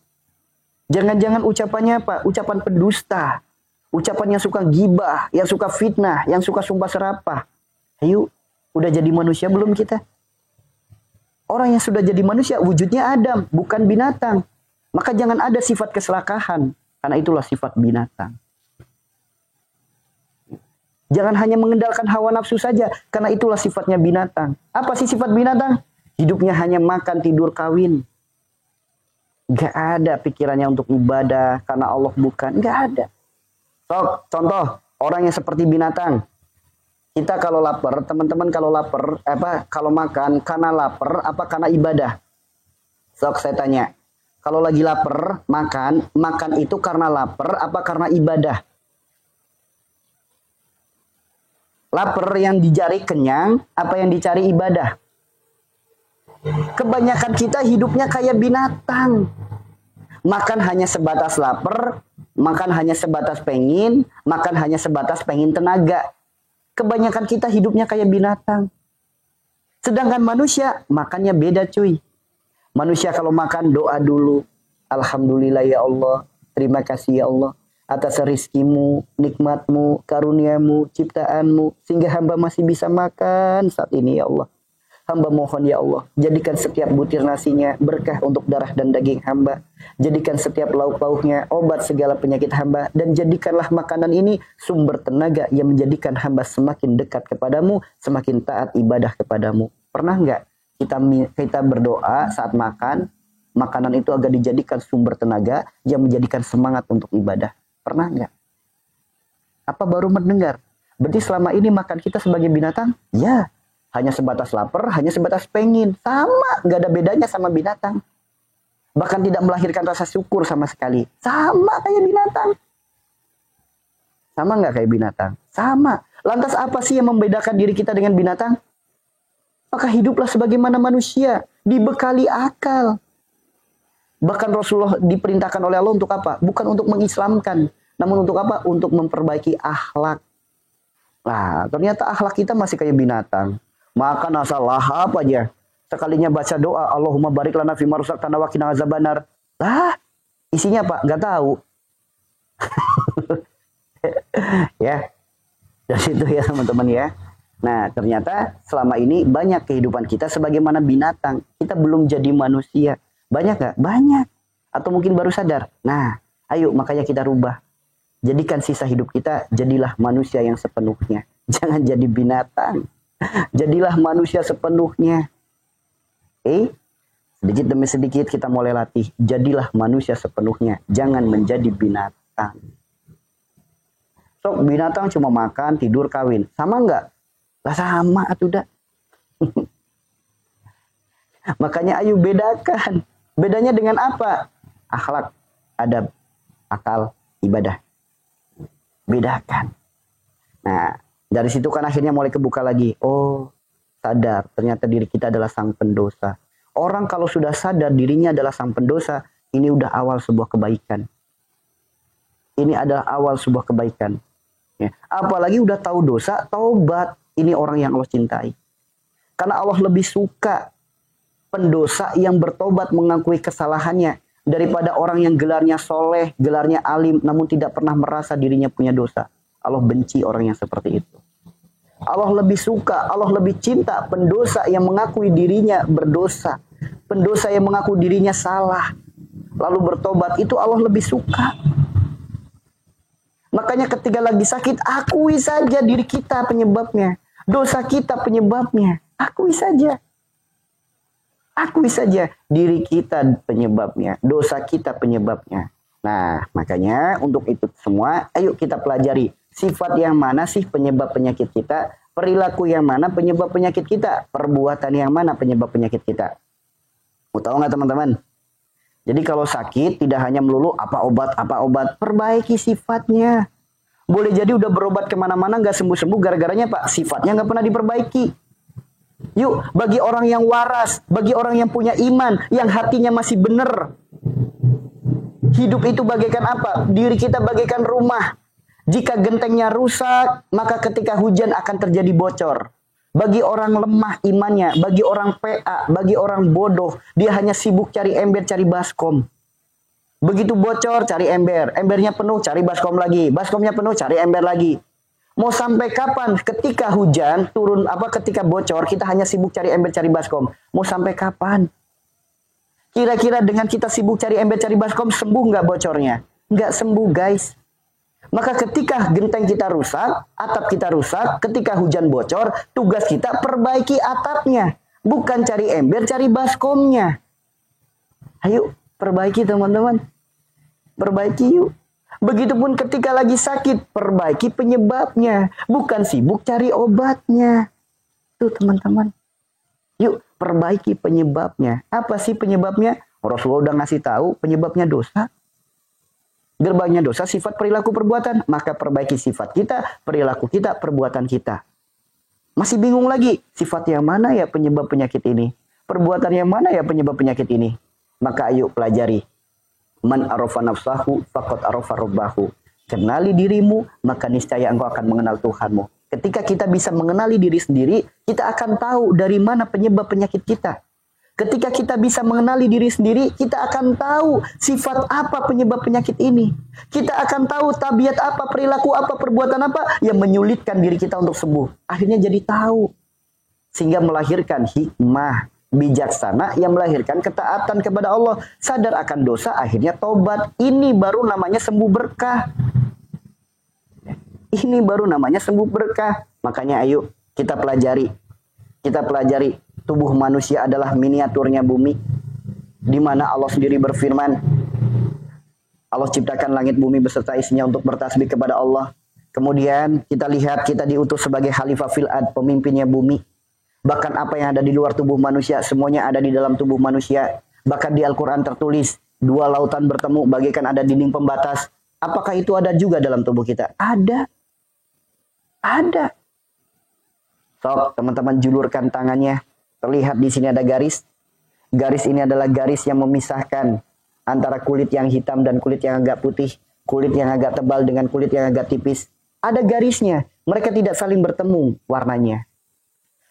Speaker 1: Jangan-jangan ucapannya apa? Ucapan pendusta. Ucapan yang suka gibah, yang suka fitnah, yang suka sumpah serapah. Ayo, udah jadi manusia belum kita? Orang yang sudah jadi manusia, wujudnya Adam, bukan binatang. Maka jangan ada sifat keserakahan. Karena itulah sifat binatang. Jangan hanya mengendalikan hawa nafsu saja. Karena itulah sifatnya binatang. Apa sih sifat binatang? Hidupnya hanya makan, tidur, kawin. Gak ada pikirannya untuk ibadah. Karena Allah bukan. Gak ada. Sok, contoh. Orang yang seperti binatang. Kita kalau lapar, teman-teman kalau lapar, kalau makan karena lapar, apa karena ibadah? Sok saya tanya. Kalau lagi lapar, makan itu karena lapar apa karena ibadah? Lapar yang dicari kenyang, apa yang dicari ibadah? Kebanyakan kita hidupnya kayak binatang. Makan hanya sebatas lapar, makan hanya sebatas pengen, makan hanya sebatas pengen tenaga. Kebanyakan kita hidupnya kayak binatang. Sedangkan manusia, makannya beda cuy. Manusia kalau makan doa dulu. Alhamdulillah ya Allah. Terima kasih ya Allah. Atas rizkimu, nikmatmu, karuniamu, ciptaanmu. Sehingga hamba masih bisa makan saat ini ya Allah. Hamba mohon ya Allah. Jadikan setiap butir nasinya berkah untuk darah dan daging hamba. Jadikan setiap lauk-lauknya obat segala penyakit hamba. Dan jadikanlah makanan ini sumber tenaga yang menjadikan hamba semakin dekat kepadamu. Semakin taat ibadah kepadamu. Pernah nggak? Kita berdoa saat makan, makanan itu agar dijadikan sumber tenaga yang menjadikan semangat untuk ibadah. Pernah nggak? Apa baru mendengar? Berarti selama ini makan kita sebagai binatang? Ya, hanya sebatas lapar, hanya sebatas pengen. Sama, nggak ada bedanya sama binatang. Bahkan tidak melahirkan rasa syukur sama sekali. Sama kayak binatang. Sama nggak kayak binatang? Sama. Lantas apa sih yang membedakan diri kita dengan binatang? Maka hiduplah sebagaimana manusia, dibekali akal. Bahkan Rasulullah diperintahkan oleh Allah untuk apa? Bukan untuk mengislamkan, namun untuk apa? Untuk memperbaiki akhlak. Nah, ternyata akhlak kita masih kayak binatang. Makan asal lahap aja. Sekalinya baca doa, Allahumma barik lana fima razaqtana wa qina azabannar. Lah, isinya apa? Enggak tahu. Ya. Dari situ ya teman-teman ya. Nah, ternyata selama ini banyak kehidupan kita sebagaimana binatang. Kita belum jadi manusia. Banyak gak? Banyak. Atau mungkin baru sadar. Nah, ayo makanya kita rubah. Jadikan sisa hidup kita, jadilah manusia yang sepenuhnya. Jangan jadi binatang. Jadilah manusia sepenuhnya. Sedikit demi sedikit kita mulai latih. Jadilah manusia sepenuhnya. Jangan menjadi binatang. Sok binatang cuma makan, tidur, kawin. Sama enggak? Lah sama atuh dah. Makanya ayo bedakan. Bedanya dengan apa? Akhlak, adab, akal, ibadah. Bedakan. Nah, dari situ kan akhirnya mulai kebuka lagi. Oh, sadar ternyata diri kita adalah sang pendosa. Orang kalau sudah sadar dirinya adalah sang pendosa, ini udah awal sebuah kebaikan. Ini adalah awal sebuah kebaikan. Ya. Apalagi udah tahu dosa, taubat. Ini orang yang Allah cintai. Karena Allah lebih suka pendosa yang bertobat mengakui kesalahannya daripada orang yang gelarnya soleh, gelarnya alim, namun tidak pernah merasa dirinya punya dosa. Allah benci orang yang seperti itu. Allah lebih suka, Allah lebih cinta pendosa yang mengakui dirinya berdosa. Pendosa yang mengaku dirinya salah, lalu bertobat, itu Allah lebih suka. Makanya ketika lagi sakit, akui saja diri kita penyebabnya. Dosa kita penyebabnya. Akui saja. Akui saja diri kita penyebabnya. Dosa kita penyebabnya. Nah, makanya untuk itu semua, ayo kita pelajari. Sifat yang mana sih penyebab penyakit kita? Perilaku yang mana penyebab penyakit kita? Perbuatan yang mana penyebab penyakit kita? Mau tahu nggak teman-teman? Jadi kalau sakit tidak hanya melulu apa obat, perbaiki sifatnya. Boleh jadi udah berobat kemana-mana nggak sembuh-sembuh gara-garanya Pak sifatnya nggak pernah diperbaiki. Yuk, bagi orang yang waras, bagi orang yang punya iman, yang hatinya masih benar. Hidup itu bagaikan apa? Diri kita bagaikan rumah. Jika gentengnya rusak, maka ketika hujan akan terjadi bocor. Bagi orang lemah imannya, bagi orang PA, bagi orang bodoh, dia hanya sibuk cari ember, cari baskom. Begitu bocor, cari ember. Embernya penuh, cari baskom lagi. Baskomnya penuh, cari ember lagi. Mau sampai kapan? Ketika hujan turun, ketika bocor, kita hanya sibuk cari ember, cari baskom. Mau sampai kapan? Kira-kira dengan kita sibuk cari ember, cari baskom, sembuh nggak bocornya? Nggak sembuh, guys. Maka ketika genteng kita rusak, atap kita rusak, ketika hujan bocor, tugas kita perbaiki atapnya. Bukan cari ember, cari baskomnya. Ayo, perbaiki teman-teman. Perbaiki yuk. Begitupun ketika lagi sakit, perbaiki penyebabnya. Bukan sibuk cari obatnya. Tuh teman-teman. Yuk, perbaiki penyebabnya. Apa sih penyebabnya? Rasulullah udah ngasih tahu penyebabnya dosa. Gerbangnya dosa, sifat, perilaku, perbuatan. Maka perbaiki sifat kita, perilaku kita, perbuatan kita. Masih bingung lagi, sifat yang mana ya penyebab penyakit ini? Perbuatan yang mana ya penyebab penyakit ini? Maka ayo pelajari. Man arafa nafsahu faqad arafa rabbahu. Kenali dirimu, maka niscaya engkau akan mengenal Tuhanmu. Ketika kita bisa mengenali diri sendiri, kita akan tahu dari mana penyebab penyakit kita. Ketika kita bisa mengenali diri sendiri, kita akan tahu sifat apa penyebab penyakit ini. Kita akan tahu tabiat apa, perilaku apa, perbuatan apa yang menyulitkan diri kita untuk sembuh. Akhirnya jadi tahu. Sehingga melahirkan hikmah bijaksana yang melahirkan ketaatan kepada Allah. Sadar akan dosa, akhirnya tobat. Ini baru namanya sembuh berkah. Ini baru namanya sembuh berkah. Makanya ayo kita pelajari. Kita pelajari. Tubuh manusia adalah miniaturnya bumi, di mana Allah sendiri berfirman, Allah ciptakan langit bumi beserta isinya untuk bertasbih kepada Allah. Kemudian kita lihat kita diutus sebagai khalifah fil ard, pemimpinnya bumi. Bahkan apa yang ada di luar tubuh manusia, semuanya ada di dalam tubuh manusia. Bahkan di Al-Quran tertulis, 2 lautan bertemu bagaikan ada dinding pembatas. Apakah itu ada juga dalam tubuh kita? Ada. Ada. Sok, teman-teman julurkan tangannya. Terlihat di sini ada garis. Garis ini adalah garis yang memisahkan antara kulit yang hitam dan kulit yang agak putih. Kulit yang agak tebal dengan kulit yang agak tipis. Ada garisnya. Mereka tidak saling bertemu warnanya.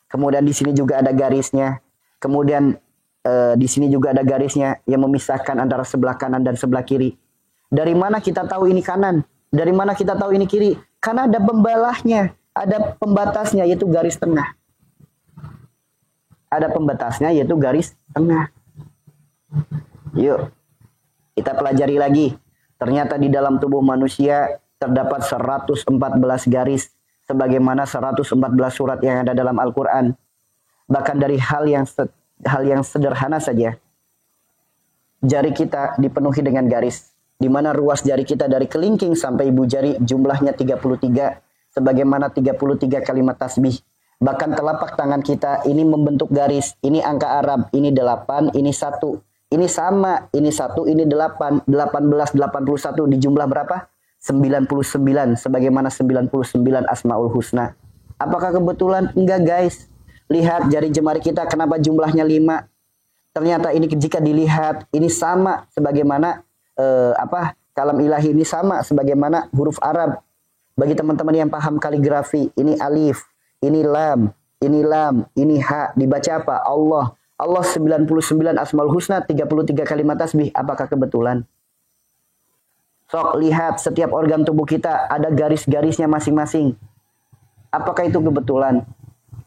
Speaker 1: Kemudian di sini juga ada garisnya. Kemudian di sini juga ada garisnya yang memisahkan antara sebelah kanan dan sebelah kiri. Dari mana kita tahu ini kanan? Dari mana kita tahu ini kiri? Karena ada pembalahnya. Ada pembatasnya yaitu garis tengah. Ada pembatasnya yaitu garis tengah. Yuk, kita pelajari lagi. Ternyata di dalam tubuh manusia terdapat 114 garis. Sebagaimana 114 surat yang ada dalam Al-Quran. Bahkan dari hal yang sederhana saja. Jari kita dipenuhi dengan garis. di mana ruas jari kita dari kelingking sampai ibu jari jumlahnya 33, sebagaimana 33 kalimat tasbih. Bahkan telapak tangan kita ini membentuk garis, ini angka Arab, ini 8, ini 1, ini sama, ini 1, ini 8, 18, 81, di jumlah berapa? 99, sebagaimana 99 Asmaul Husna. Apakah kebetulan? Enggak guys. Lihat jari jemari kita, kenapa jumlahnya 5? Ternyata ini jika dilihat, ini sama sebagaimana kalam ilahi, ini sama sebagaimana huruf Arab. Bagi teman-teman yang paham kaligrafi, ini alif, ini lam, ini ha, dibaca apa? Allah. Allah 99 Asmaul Husna, 33 kalimat tasbih. Apakah kebetulan? Sok lihat setiap organ tubuh kita ada garis-garisnya masing-masing. Apakah itu kebetulan?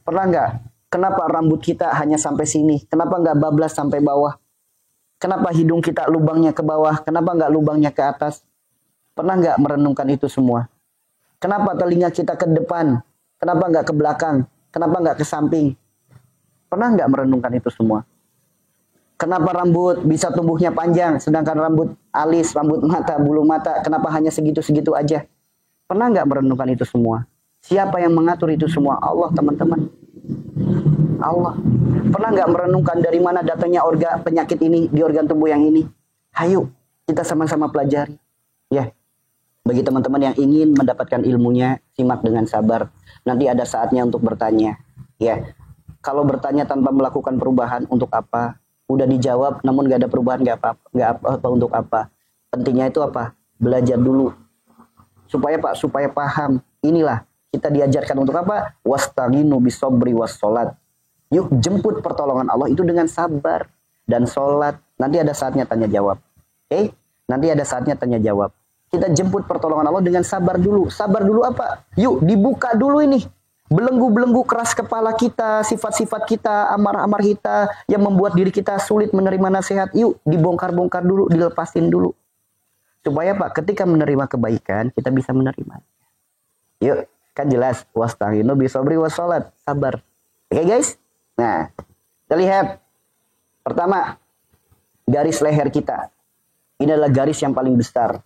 Speaker 1: Pernah nggak? Kenapa rambut kita hanya sampai sini? Kenapa nggak bablas sampai bawah? Kenapa hidung kita lubangnya ke bawah? Kenapa nggak lubangnya ke atas? Pernah nggak merenungkan itu semua? Kenapa telinga kita ke depan? Kenapa nggak ke belakang? Kenapa nggak ke samping? Pernah nggak merenungkan itu semua? Kenapa rambut bisa tumbuhnya panjang, sedangkan rambut alis, rambut mata, bulu mata, kenapa hanya segitu-segitu aja? Pernah nggak merenungkan itu semua? Siapa yang mengatur itu semua? Allah, teman-teman. Allah. Pernah nggak merenungkan dari mana datangnya penyakit ini di organ tubuh yang ini? Hayu, kita sama-sama pelajari. Ya, bagi teman-teman yang ingin mendapatkan ilmunya, simak dengan sabar. Nanti ada saatnya untuk bertanya. Ya, kalau bertanya tanpa melakukan perubahan, untuk apa? Udah dijawab, namun nggak ada perubahan, nggak apa untuk apa? Pentingnya itu apa? Belajar dulu, supaya paham. Inilah kita diajarkan untuk apa? Wasta'inu bisobri wassolat. Yuk jemput pertolongan Allah itu dengan sabar dan sholat. Nanti ada saatnya tanya jawab. Nanti ada saatnya tanya jawab. Kita jemput pertolongan Allah dengan sabar dulu. Sabar dulu apa? Yuk dibuka dulu ini. Belenggu-belenggu keras kepala kita, sifat-sifat kita, amar-amar kita yang membuat diri kita sulit menerima nasihat. Yuk dibongkar-bongkar dulu, dilepasin dulu. Supaya Pak, ketika menerima kebaikan, kita bisa menerima. Yuk, kan jelas. Wasta'inu bisobri wassalat. Sabar. Oke guys? Nah, kita lihat. Pertama, garis leher kita. Ini adalah garis yang paling besar.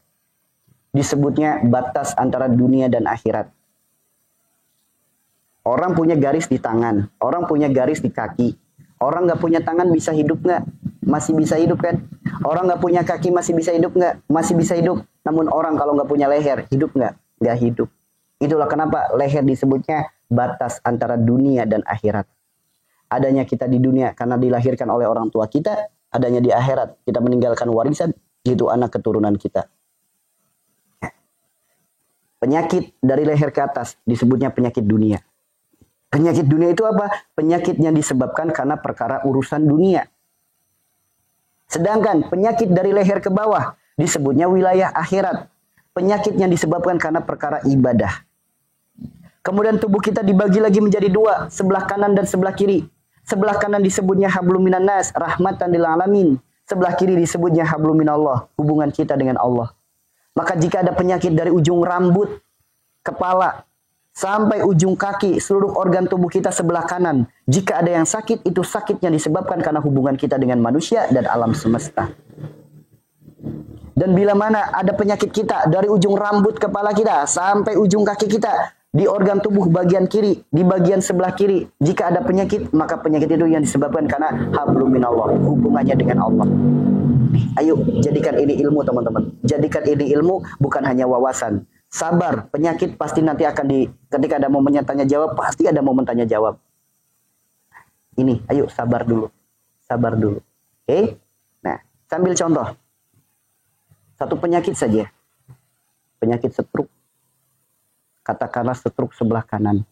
Speaker 1: Disebutnya batas antara dunia dan akhirat. Orang punya garis di tangan, orang punya garis di kaki. Orang nggak punya tangan bisa hidup nggak? Masih bisa hidup kan? Orang nggak punya kaki masih bisa hidup nggak? Masih bisa hidup. Namun orang kalau nggak punya leher, hidup nggak? Nggak hidup. Itulah kenapa leher disebutnya batas antara dunia dan akhirat. Adanya kita di dunia karena dilahirkan oleh orang tua kita, adanya di akhirat kita meninggalkan warisan, yaitu anak keturunan kita. Penyakit dari leher ke atas disebutnya penyakit dunia. Penyakit dunia itu apa? Penyakitnya disebabkan karena perkara urusan dunia. Sedangkan penyakit dari leher ke bawah disebutnya wilayah akhirat. Penyakitnya disebabkan karena perkara ibadah. Kemudian tubuh kita dibagi lagi menjadi dua, sebelah kanan dan sebelah kiri. Sebelah kanan disebutnya hablum minan nas, rahmatan lil alamin. Sebelah kiri disebutnya hablum minallah, hubungan kita dengan Allah. Maka jika ada penyakit dari ujung rambut, kepala, sampai ujung kaki, seluruh organ tubuh kita sebelah kanan. Jika ada yang sakit, itu sakitnya disebabkan karena hubungan kita dengan manusia dan alam semesta. Dan bila mana ada penyakit kita dari ujung rambut kepala kita sampai ujung kaki kita, di organ tubuh bagian kiri, di bagian sebelah kiri, jika ada penyakit, maka penyakit itu yang disebabkan karena hablum minallah, hubungannya dengan Allah. Ayo, jadikan ini ilmu teman-teman. Jadikan ini ilmu, bukan hanya wawasan. Sabar, penyakit pasti nanti akan ketika ada momennya tanya jawab, pasti ada momen tanya jawab. Ini, ayo sabar dulu. Sabar dulu. Oke? Nah, sambil contoh. Satu penyakit saja. Penyakit stroke. Katakanlah stroke sebelah kanan.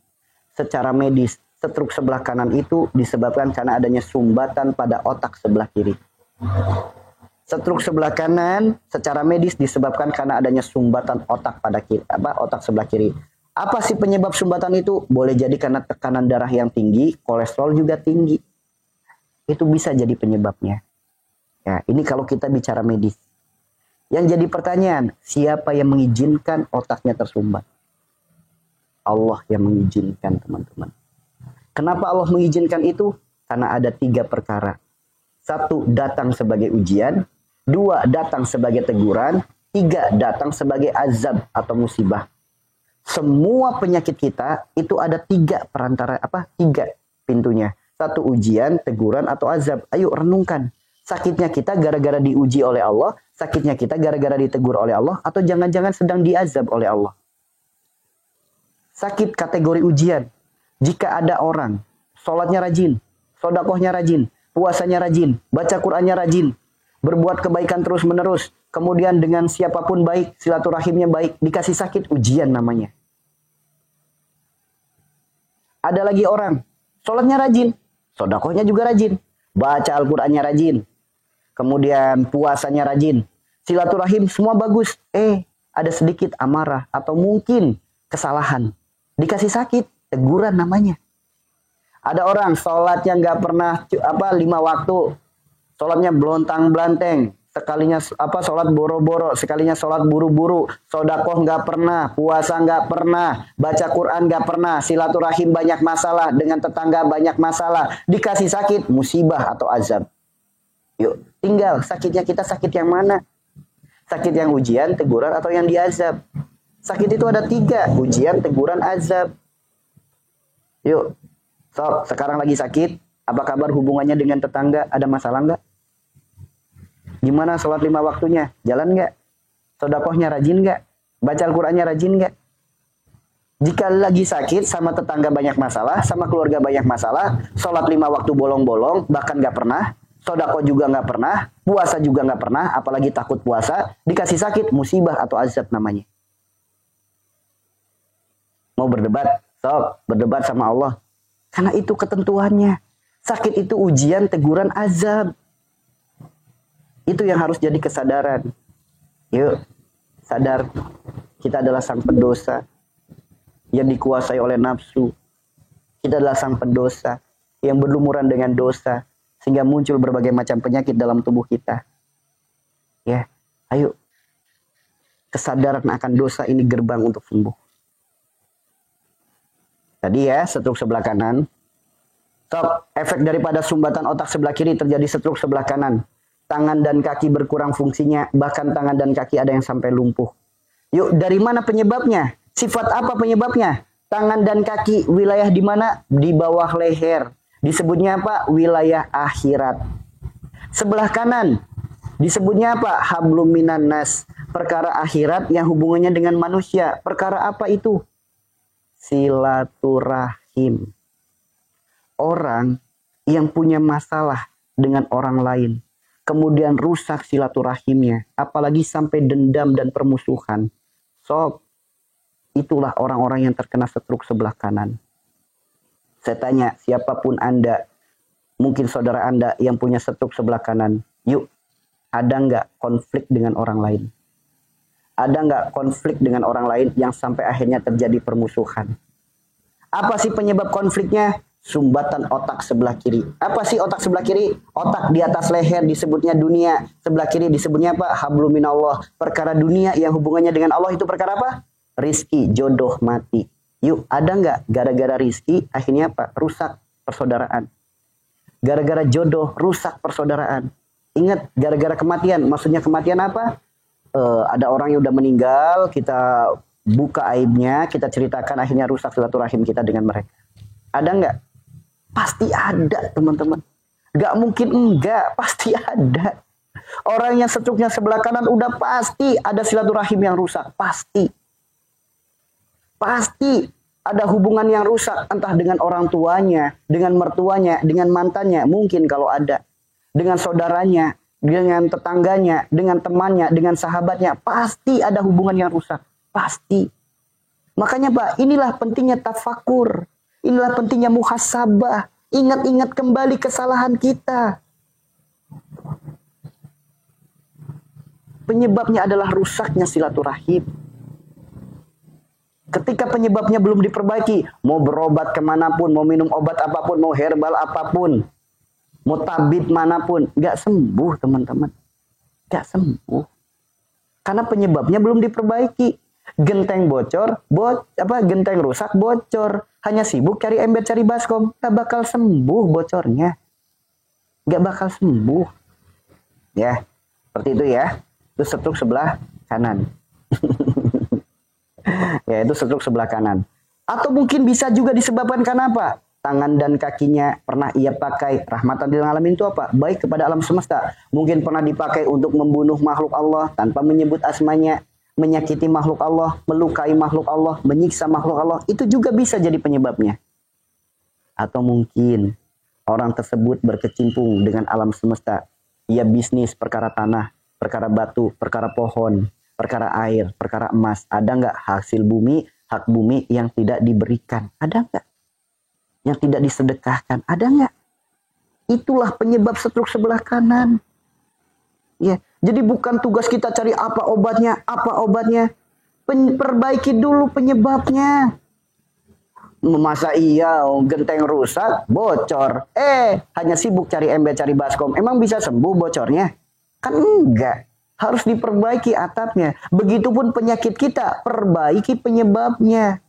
Speaker 1: Secara medis, stroke sebelah kanan itu disebabkan karena adanya sumbatan pada otak sebelah kiri. Stroke sebelah kanan secara medis disebabkan karena adanya sumbatan otak pada kiri, otak sebelah kiri. Apa sih penyebab sumbatan itu? Boleh jadi karena tekanan darah yang tinggi, kolesterol juga tinggi. Itu bisa jadi penyebabnya. Ya, ini kalau kita bicara medis. Yang jadi pertanyaan, siapa yang mengizinkan otaknya tersumbat? Allah yang mengizinkan, teman-teman. Kenapa Allah mengizinkan itu? Karena ada 3 perkara. 1, datang sebagai ujian. 2, datang sebagai teguran. 3 datang sebagai azab atau musibah. Semua penyakit kita itu ada 3 perantara 3 pintunya. 1 ujian, teguran atau azab. Ayo renungkan. Sakitnya kita gara-gara diuji oleh Allah, sakitnya kita gara-gara ditegur oleh Allah, atau jangan-jangan sedang diazab oleh Allah. Sakit kategori ujian. Jika ada orang sholatnya rajin, sedekahnya rajin, puasanya rajin, baca Qur'annya rajin, berbuat kebaikan terus-menerus, kemudian dengan siapapun baik, silaturahimnya baik, dikasih sakit, ujian namanya. Ada lagi orang, sholatnya rajin, sedekahnya juga rajin, baca Al-Qur'annya rajin, kemudian puasanya rajin, silaturahim semua bagus, ada sedikit amarah atau mungkin kesalahan, dikasih sakit, teguran namanya. Ada orang sholatnya nggak pernah 5 waktu, sholatnya belontang-belanteng, sekalinya sholat boro-boro, sekalinya sholat buru-buru, sedekah nggak pernah, puasa nggak pernah, baca Quran nggak pernah, silaturahim banyak masalah, dengan tetangga banyak masalah, dikasih sakit, musibah atau azab. Yuk, tinggal sakitnya kita sakit yang mana? Sakit yang ujian, teguran atau yang diazab? Sakit itu ada 3, ujian, teguran, azab. Yuk, sekarang lagi sakit, apa kabar hubungannya dengan tetangga? Ada masalah nggak? Gimana sholat 5 waktunya? Jalan nggak? Sedekahnya rajin nggak? Baca Al-Qur'annya rajin nggak? Jika lagi sakit, sama tetangga banyak masalah, sama keluarga banyak masalah, sholat 5 waktu bolong-bolong, bahkan nggak pernah, sedekah juga nggak pernah, puasa juga nggak pernah, apalagi takut puasa, dikasih sakit, musibah atau azab namanya. Mau berdebat? Sok, berdebat sama Allah. Karena itu ketentuannya. Sakit itu ujian, teguran, azab. Itu yang harus jadi kesadaran. Yuk, sadar. Kita adalah sang pendosa yang dikuasai oleh nafsu. Kita adalah sang pendosa yang berlumuran dengan dosa. Sehingga muncul berbagai macam penyakit dalam tubuh kita. Ya, ayo. Kesadaran akan dosa ini gerbang untuk sembuh. Tadi ya, stroke sebelah kanan. Efek daripada sumbatan otak sebelah kiri terjadi stroke sebelah kanan. Tangan dan kaki berkurang fungsinya, bahkan tangan dan kaki ada yang sampai lumpuh. Yuk, dari mana penyebabnya? Sifat apa penyebabnya? Tangan dan kaki, wilayah di mana? Di bawah leher. Disebutnya apa? Wilayah akhirat. Sebelah kanan, disebutnya apa? Hablum minan nas. Perkara akhirat yang hubungannya dengan manusia. Perkara apa itu? Silaturahim. Orang yang punya masalah dengan orang lain, kemudian rusak silaturahimnya, apalagi sampai dendam dan permusuhan. Itulah orang-orang yang terkena stroke sebelah kanan. Saya tanya, siapapun Anda, mungkin saudara Anda yang punya stroke sebelah kanan, yuk, ada nggak konflik dengan orang lain? Ada nggak konflik dengan orang lain yang sampai akhirnya terjadi permusuhan? Apa sih penyebab konfliknya? Sumbatan otak sebelah kiri. Apa sih otak sebelah kiri? Otak di atas leher disebutnya dunia. Sebelah kiri disebutnya apa? Hablum minallah. Perkara dunia yang hubungannya dengan Allah itu perkara apa? Rizki, jodoh, mati. Yuk, ada nggak gara-gara rizki akhirnya apa? Rusak persaudaraan. Gara-gara jodoh, rusak persaudaraan. Ingat, gara-gara kematian. Maksudnya kematian apa? Ada orang yang udah meninggal, kita buka aibnya, kita ceritakan, akhirnya rusak silaturahim kita dengan mereka. Ada nggak? Pasti ada, teman-teman. Nggak mungkin enggak, pasti ada. Orang yang stroke-nya sebelah kanan udah pasti ada silaturahim yang rusak, pasti. Pasti ada hubungan yang rusak, entah dengan orang tuanya, dengan mertuanya, dengan mantannya, mungkin kalau ada. Dengan saudaranya, dengan tetangganya, dengan temannya, dengan sahabatnya, pasti ada hubungan yang rusak. Pasti. Makanya Pak, inilah pentingnya tafakur. Inilah pentingnya muhasabah. Ingat-ingat kembali kesalahan kita. Penyebabnya adalah rusaknya silaturahim. Ketika penyebabnya belum diperbaiki, mau berobat kemanapun, mau minum obat apapun, mau herbal apapun, mau tabib manapun, gak sembuh teman-teman. Gak sembuh. Karena penyebabnya belum diperbaiki. Genteng bocor, genteng rusak bocor. Hanya sibuk cari ember, cari baskom. Gak bakal sembuh bocornya. Gak bakal sembuh. Ya, seperti itu ya. Itu stroke sebelah kanan. Ya, itu stroke sebelah kanan. Atau mungkin bisa juga disebabkan karena apa? Tangan dan kakinya pernah ia pakai rahmatan lil alamin itu apa? Baik kepada alam semesta. Mungkin pernah dipakai untuk membunuh makhluk Allah tanpa menyebut asmanya, menyakiti makhluk Allah, melukai makhluk Allah, menyiksa makhluk Allah. Itu juga bisa jadi penyebabnya. Atau mungkin orang tersebut berkecimpung dengan alam semesta. Ia bisnis perkara tanah, perkara batu, perkara pohon, perkara air, perkara emas. Ada nggak hasil bumi, hak bumi yang tidak diberikan? Ada nggak? Yang tidak disedekahkan? Ada nggak? Itulah penyebab stroke sebelah kanan. Ya, jadi bukan tugas kita cari apa obatnya. Perbaiki dulu penyebabnya. Masa iya genteng rusak, bocor. Hanya sibuk cari ember, cari baskom. Emang bisa sembuh bocornya? Kan enggak. Harus diperbaiki atapnya. Begitupun penyakit kita, perbaiki penyebabnya.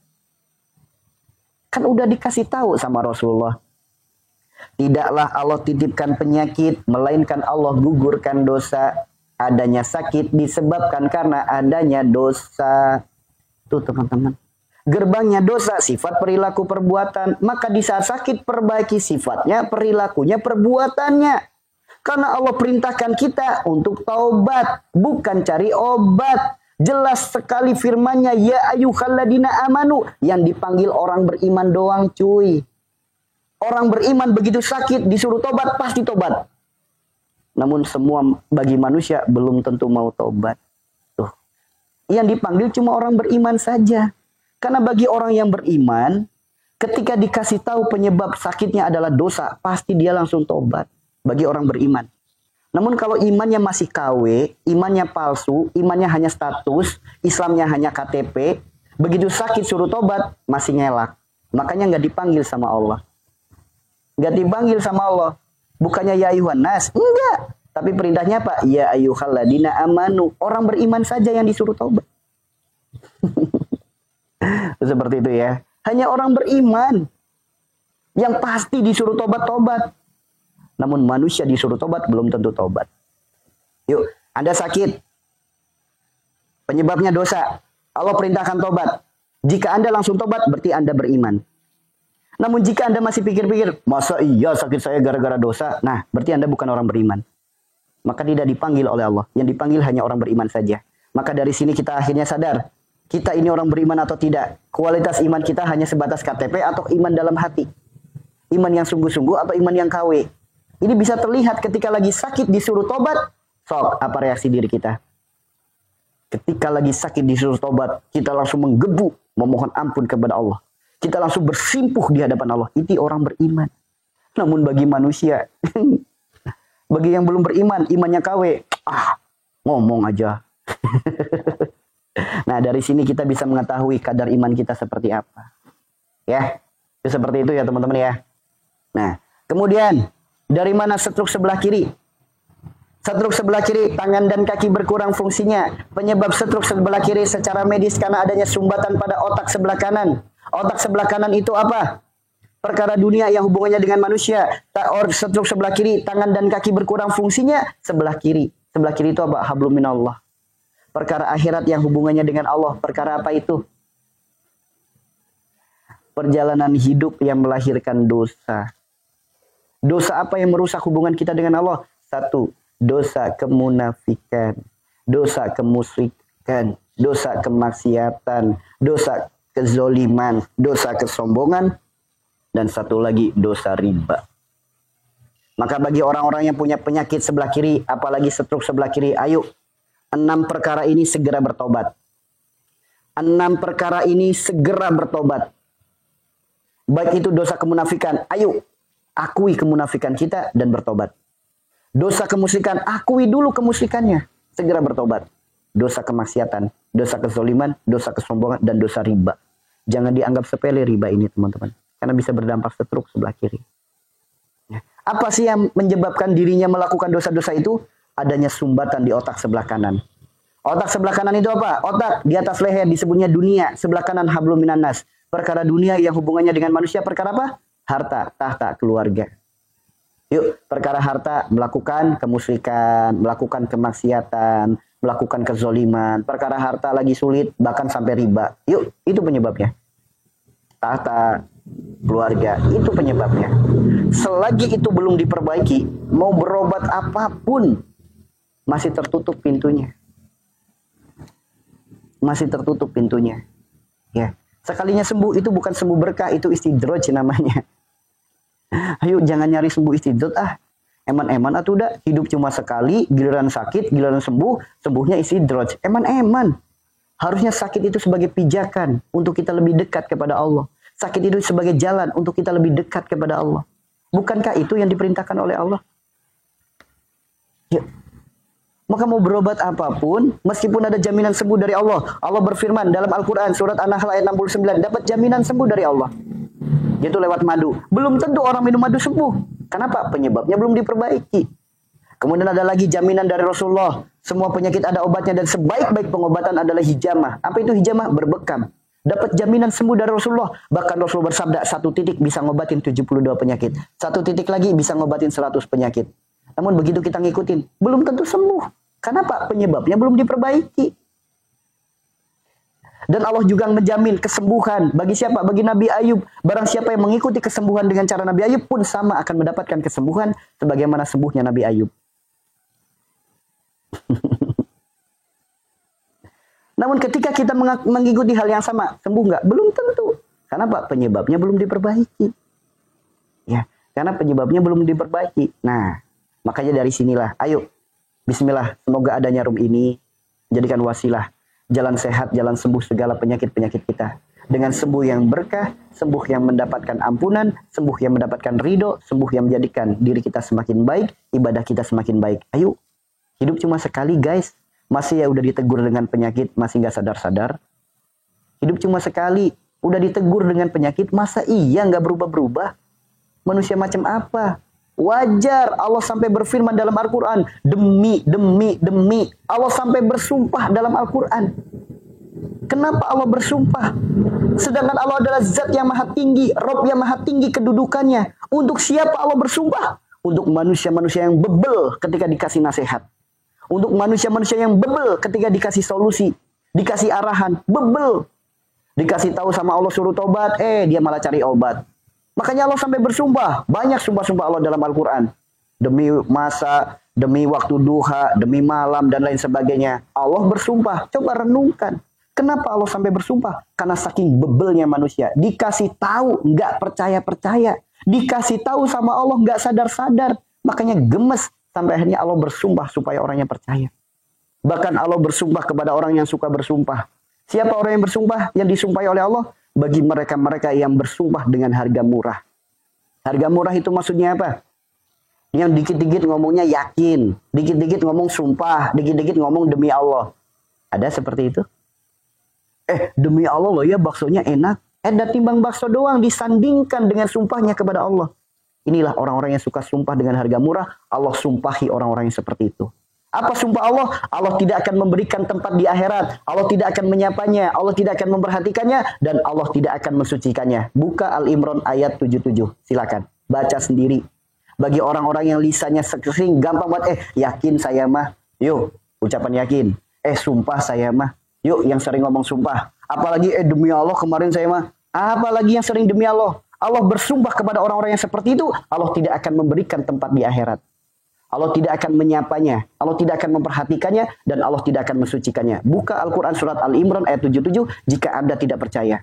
Speaker 1: Kan udah dikasih tahu sama Rasulullah. Tidaklah Allah titipkan penyakit, melainkan Allah gugurkan dosa. Adanya sakit disebabkan karena adanya dosa. Tuh teman-teman. Gerbangnya dosa, sifat, perilaku, perbuatan. Maka di saat sakit, perbaiki sifatnya, perilakunya, perbuatannya. Karena Allah perintahkan kita untuk taubat, bukan cari obat. Jelas sekali firman-Nya, ya ayyuhalladzina amanu, yang dipanggil orang beriman doang, cuy. Orang beriman begitu sakit disuruh tobat, pasti tobat. Namun semua bagi manusia belum tentu mau tobat. Tuh. Yang dipanggil cuma orang beriman saja. Karena bagi orang yang beriman, ketika dikasih tahu penyebab sakitnya adalah dosa, pasti dia langsung tobat. Bagi orang beriman. Namun kalau imannya masih KW, imannya palsu, imannya hanya status, Islamnya hanya KTP, begitu sakit suruh tobat, masih ngelak. Makanya nggak dipanggil sama Allah. Nggak dipanggil sama Allah. Bukannya ya ayuhan nas, enggak. Tapi perintahnya apa? Ya ayyuhalladzina amanu. Orang beriman saja yang disuruh tobat. Seperti itu ya. Hanya orang beriman yang pasti disuruh tobat-tobat. Namun manusia disuruh tobat belum tentu tobat. Yuk, Anda sakit. Penyebabnya dosa. Allah perintahkan tobat. Jika Anda langsung tobat, berarti Anda beriman. Namun jika Anda masih pikir-pikir, masa iya sakit saya gara-gara dosa? Nah, berarti Anda bukan orang beriman. Maka tidak dipanggil oleh Allah. Yang dipanggil hanya orang beriman saja. Maka dari sini kita akhirnya sadar. Kita ini orang beriman atau tidak. Kualitas iman kita hanya sebatas KTP atau iman dalam hati. Iman yang sungguh-sungguh atau iman yang KW. Ini bisa terlihat ketika lagi sakit disuruh tobat. Sok, apa reaksi diri kita? Ketika lagi sakit disuruh tobat, kita langsung menggebu, memohon ampun kepada Allah. Kita langsung bersimpuh di hadapan Allah. Itu orang beriman. Namun bagi manusia, bagi yang belum beriman, imannya KW. Ngomong aja. Nah, dari sini kita bisa mengetahui kadar iman kita seperti apa. Ya, itu seperti itu ya teman-teman ya. Nah, kemudian dari mana stroke sebelah kiri? Stroke sebelah kiri, tangan dan kaki berkurang fungsinya. Penyebab stroke sebelah kiri secara medis karena adanya sumbatan pada otak sebelah kanan. Otak sebelah kanan itu apa? Perkara dunia yang hubungannya dengan manusia. Stroke sebelah kiri, tangan dan kaki berkurang fungsinya sebelah kiri. Sebelah kiri itu apa? Hablum minallah. Perkara akhirat yang hubungannya dengan Allah. Perkara apa itu? Perjalanan hidup yang melahirkan dosa. Dosa apa yang merusak hubungan kita dengan Allah? Satu, dosa kemunafikan, dosa kemusyrikan, dosa kemaksiatan, dosa kezoliman, dosa kesombongan, dan satu lagi dosa riba. Maka bagi orang-orang yang punya penyakit sebelah kiri, apalagi stroke sebelah kiri, ayo 6 perkara ini segera bertobat. 6 perkara ini segera bertobat. Baik itu dosa kemunafikan, ayo akui kemunafikan kita dan bertobat. Dosa kemusyrikan, akui dulu kemusyrikannya, segera bertobat. Dosa kemaksiatan, dosa kezaliman, dosa kesombongan, dan dosa riba. Jangan dianggap sepele riba ini teman-teman. Karena bisa berdampak stroke sebelah kiri. Apa sih yang menyebabkan dirinya melakukan dosa-dosa itu? Adanya sumbatan di otak sebelah kanan. Otak sebelah kanan itu apa? Otak di atas leher disebutnya dunia. Sebelah kanan hablum minan nas. Perkara dunia yang hubungannya dengan manusia, perkara apa? Harta, tahta, keluarga. Yuk, perkara harta, melakukan kemusyrikan, melakukan kemaksiatan, melakukan kezoliman, perkara harta lagi sulit, bahkan sampai riba. Yuk, itu penyebabnya. Tahta, keluarga, itu penyebabnya. Selagi itu belum diperbaiki, mau berobat apapun, masih tertutup pintunya. Masih tertutup pintunya. Ya, sekalinya sembuh itu bukan sembuh berkah, itu istidraj namanya. Ayo jangan nyari sembuh istidraj Eman-eman atau udah hidup cuma sekali, giliran sakit, giliran sembuh, sembuhnya istidraj. Eman-eman. Harusnya sakit itu sebagai pijakan untuk kita lebih dekat kepada Allah. Sakit itu sebagai jalan untuk kita lebih dekat kepada Allah. Bukankah itu yang diperintahkan oleh Allah? Ya. Maka mau berobat apapun, meskipun ada jaminan sembuh dari Allah. Allah berfirman dalam Al-Quran, surat An-Nahl ayat 69, dapat jaminan sembuh dari Allah. Yaitu lewat madu. Belum tentu orang minum madu sembuh. Kenapa? Penyebabnya belum diperbaiki. Kemudian ada lagi jaminan dari Rasulullah. Semua penyakit ada obatnya dan sebaik-baik pengobatan adalah hijamah. Apa itu hijamah? Berbekam. Dapat jaminan sembuh dari Rasulullah. Bahkan Rasulullah bersabda, 1 titik bisa ngobatin 72 penyakit. 1 titik lagi bisa ngobatin 100 penyakit. Namun begitu kita ngikutin, belum tentu sembuh. Kenapa? Penyebabnya belum diperbaiki. Dan Allah juga menjamin kesembuhan. Bagi siapa? Bagi Nabi Ayub. Barang siapa yang mengikuti kesembuhan dengan cara Nabi Ayub pun sama akan mendapatkan kesembuhan sebagaimana sembuhnya Nabi Ayub. Namun ketika kita mengikuti hal yang sama, sembuh nggak? Belum tentu. Kenapa? Penyebabnya belum diperbaiki. Ya, karena penyebabnya belum diperbaiki. Nah, makanya dari sinilah, ayo, bismillah, semoga adanya room ini jadikan wasilah, jalan sehat, jalan sembuh segala penyakit-penyakit kita. Dengan sembuh yang berkah, sembuh yang mendapatkan ampunan, sembuh yang mendapatkan ridho, sembuh yang menjadikan diri kita semakin baik, ibadah kita semakin baik. Ayo, hidup cuma sekali guys. Masih ya udah ditegur dengan penyakit, masih nggak sadar-sadar. Hidup cuma sekali, udah ditegur dengan penyakit, masa iya nggak berubah-berubah? Manusia macam apa? Wajar Allah sampai berfirman dalam Al-Quran, demi. Allah sampai bersumpah dalam Al-Quran. Kenapa Allah bersumpah? Sedangkan Allah adalah zat yang maha tinggi, Rabb yang maha tinggi kedudukannya. Untuk siapa Allah bersumpah? Untuk manusia-manusia yang bebel ketika dikasih nasihat. Untuk manusia-manusia yang bebel ketika dikasih solusi, dikasih arahan, bebel. Dikasih tahu sama Allah suruh tobat, dia malah cari obat. Makanya Allah sampai bersumpah. Banyak sumpah-sumpah Allah dalam Al-Quran. Demi masa, demi waktu duha, demi malam, dan lain sebagainya. Allah bersumpah. Coba renungkan. Kenapa Allah sampai bersumpah? Karena saking bebelnya manusia. Dikasih tahu, nggak percaya-percaya. Dikasih tahu sama Allah, nggak sadar-sadar. Makanya gemes. Sampai akhirnya Allah bersumpah supaya orangnya percaya. Bahkan Allah bersumpah kepada orang yang suka bersumpah. Siapa orang yang bersumpah? Yang disumpahi oleh Allah? Bagi mereka-mereka yang bersumpah dengan harga murah. Harga murah itu maksudnya apa? Yang dikit-dikit ngomongnya yakin. Dikit-dikit ngomong sumpah. Dikit-dikit ngomong demi Allah. Ada seperti itu? Demi Allah loh ya baksonya enak. Timbang bakso doang disandingkan dengan sumpahnya kepada Allah. Inilah orang-orang yang suka sumpah dengan harga murah. Allah sumpahi orang-orang yang seperti itu. Apa sumpah Allah? Allah tidak akan memberikan tempat di akhirat. Allah tidak akan menyapanya. Allah tidak akan memperhatikannya. Dan Allah tidak akan mensucikannya. Buka Al-Imran ayat 77. Silakan. Baca sendiri. Bagi orang-orang yang lisannya sering gampang buat yakin saya mah. Yuk, ucapan yakin. Sumpah saya mah. Yuk, yang sering ngomong sumpah. Apalagi demi Allah kemarin saya mah. Apalagi yang sering demi Allah. Allah bersumpah kepada orang-orang yang seperti itu. Allah tidak akan memberikan tempat di akhirat. Allah tidak akan menyapanya. Allah tidak akan memperhatikannya. Dan Allah tidak akan mensucikannya. Buka Al-Quran surat Al-Imran ayat 77. Jika Anda tidak percaya.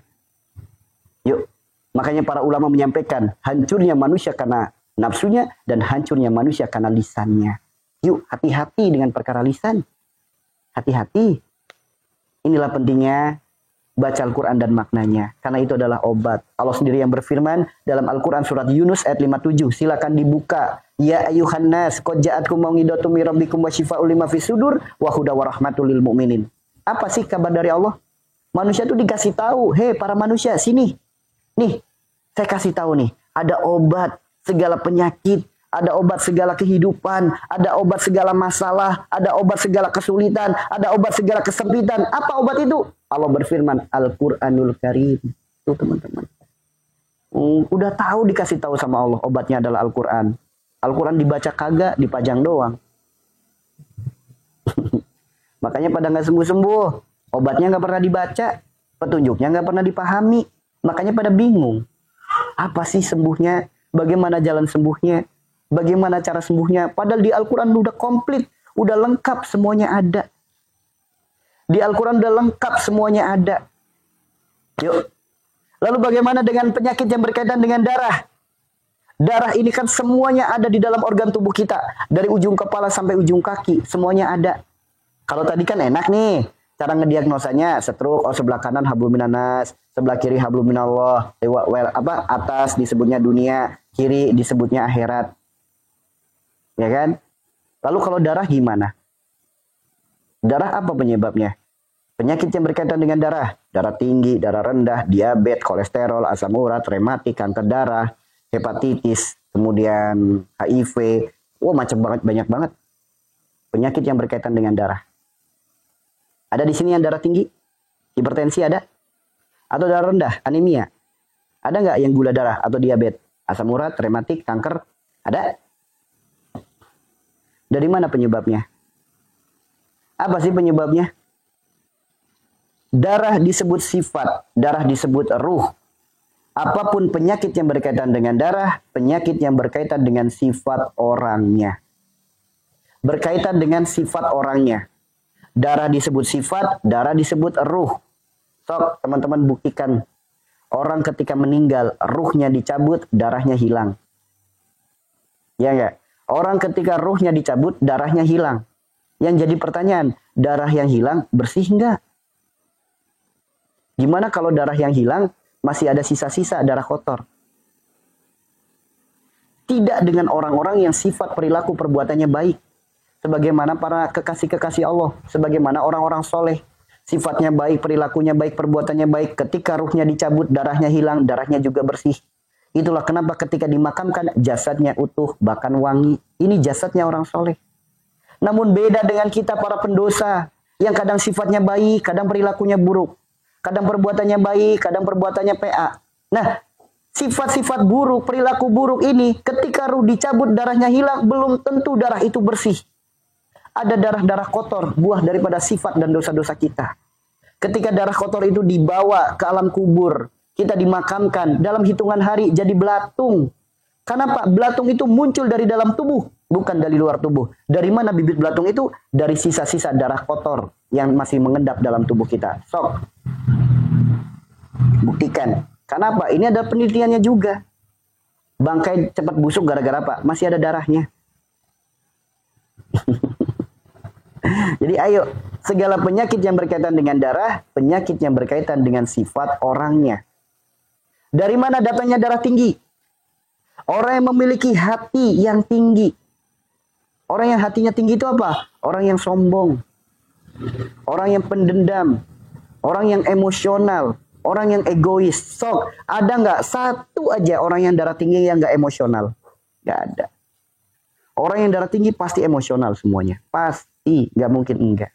Speaker 1: Yuk. Makanya para ulama menyampaikan. Hancurnya manusia karena nafsunya. Dan hancurnya manusia karena lisannya. Yuk. Hati-hati dengan perkara lisan. Hati-hati. Inilah pentingnya baca Al-Quran dan maknanya. Karena itu adalah obat. Allah sendiri yang berfirman dalam Al-Quran surat Yunus ayat 57. Silakan dibuka. Ya ayuhan nas, qad ja'atkum mau'idatum mir rabbikum wa syifaa'un lima fis sudur wa huda wa rahmatul lil mu'minin. Apa sih kabar dari Allah? Manusia itu dikasih tahu, "Hei para manusia, sini. Nih, saya kasih tahu nih, ada obat segala penyakit, ada obat segala kehidupan, ada obat segala masalah, ada obat segala kesulitan, ada obat segala kesempitan." Apa obat itu? Allah berfirman, Al-Quranul Karim. Itu teman-teman. Udah tahu dikasih tahu sama Allah, obatnya adalah Al-Quran. Al-Quran dibaca kagak, dipajang doang. Makanya pada nggak sembuh-sembuh. Obatnya nggak pernah dibaca. Petunjuknya nggak pernah dipahami. Makanya pada bingung. Apa sih sembuhnya? Bagaimana jalan sembuhnya? Bagaimana cara sembuhnya? Padahal di Al-Quran udah komplit. Udah lengkap semuanya ada. Di Al-Quran udah lengkap semuanya ada. Yuk. Lalu bagaimana dengan penyakit yang berkaitan dengan darah? Darah ini kan semuanya ada di dalam organ tubuh kita. Dari ujung kepala sampai ujung kaki. Semuanya ada. Kalau tadi kan enak nih. Cara ngediagnosanya stroke, sebelah kanan hablum minanas, sebelah kiri hablum minallah. Atas disebutnya dunia, kiri disebutnya akhirat. Ya kan? Lalu kalau darah gimana? Darah apa penyebabnya? Penyakit yang berkaitan dengan darah. Darah tinggi, darah rendah, diabetes, kolesterol, asam urat, rematik, kanker darah, hepatitis, kemudian HIV. Wah, macam banget, banyak banget. Penyakit yang berkaitan dengan darah. Ada di sini yang darah tinggi? Hipertensi ada? Atau darah rendah? Anemia? Ada nggak yang gula darah atau diabetes? Asam urat, rematik, kanker? Ada? Dari mana penyebabnya? Apa sih penyebabnya? Darah disebut sifat, darah disebut ruh. Apapun penyakit yang berkaitan dengan darah, penyakit yang berkaitan dengan sifat orangnya. Berkaitan dengan sifat orangnya. Darah disebut sifat, darah disebut ruh. Sok, teman-teman buktikan. Orang ketika meninggal, ruhnya dicabut, darahnya hilang. Ya enggak? Orang ketika ruhnya dicabut, darahnya hilang. Yang jadi pertanyaan, darah yang hilang bersih enggak? Gimana kalau darah yang hilang masih ada sisa-sisa darah kotor? Tidak dengan orang-orang yang sifat perilaku perbuatannya baik. Sebagaimana para kekasih-kekasih Allah. Sebagaimana orang-orang soleh. Sifatnya baik, perilakunya baik, perbuatannya baik. Ketika ruhnya dicabut, darahnya hilang, darahnya juga bersih. Itulah kenapa ketika dimakamkan, jasadnya utuh, bahkan wangi. Ini jasadnya orang soleh. Namun beda dengan kita para pendosa. Yang kadang sifatnya baik, kadang perilakunya buruk. Kadang perbuatannya baik, kadang perbuatannya PA. Nah, sifat-sifat buruk, perilaku buruk ini, ketika ruh dicabut, darahnya hilang, belum tentu darah itu bersih. Ada darah-darah kotor, buah daripada sifat dan dosa-dosa kita. Ketika darah kotor itu dibawa ke alam kubur, kita dimakamkan, dalam hitungan hari jadi belatung. Kenapa? Belatung itu muncul dari dalam tubuh, bukan dari luar tubuh. Dari mana bibit belatung itu? Dari sisa-sisa darah kotor yang masih mengendap dalam tubuh kita. Sok, buktikan. Kenapa? Ini ada penelitiannya juga. Bangkai cepat busuk gara-gara apa? Masih ada darahnya. Jadi ayo, segala penyakit yang berkaitan dengan darah, penyakit yang berkaitan dengan sifat orangnya. Dari mana datangnya darah tinggi? Orang yang memiliki hati yang tinggi. Orang yang hatinya tinggi itu apa? Orang yang sombong. Orang yang pendendam. Orang yang emosional. Orang yang egois. Sok, ada nggak satu aja orang yang darah tinggi yang nggak emosional? Nggak ada. Orang yang darah tinggi pasti emosional semuanya. Pasti, nggak mungkin enggak.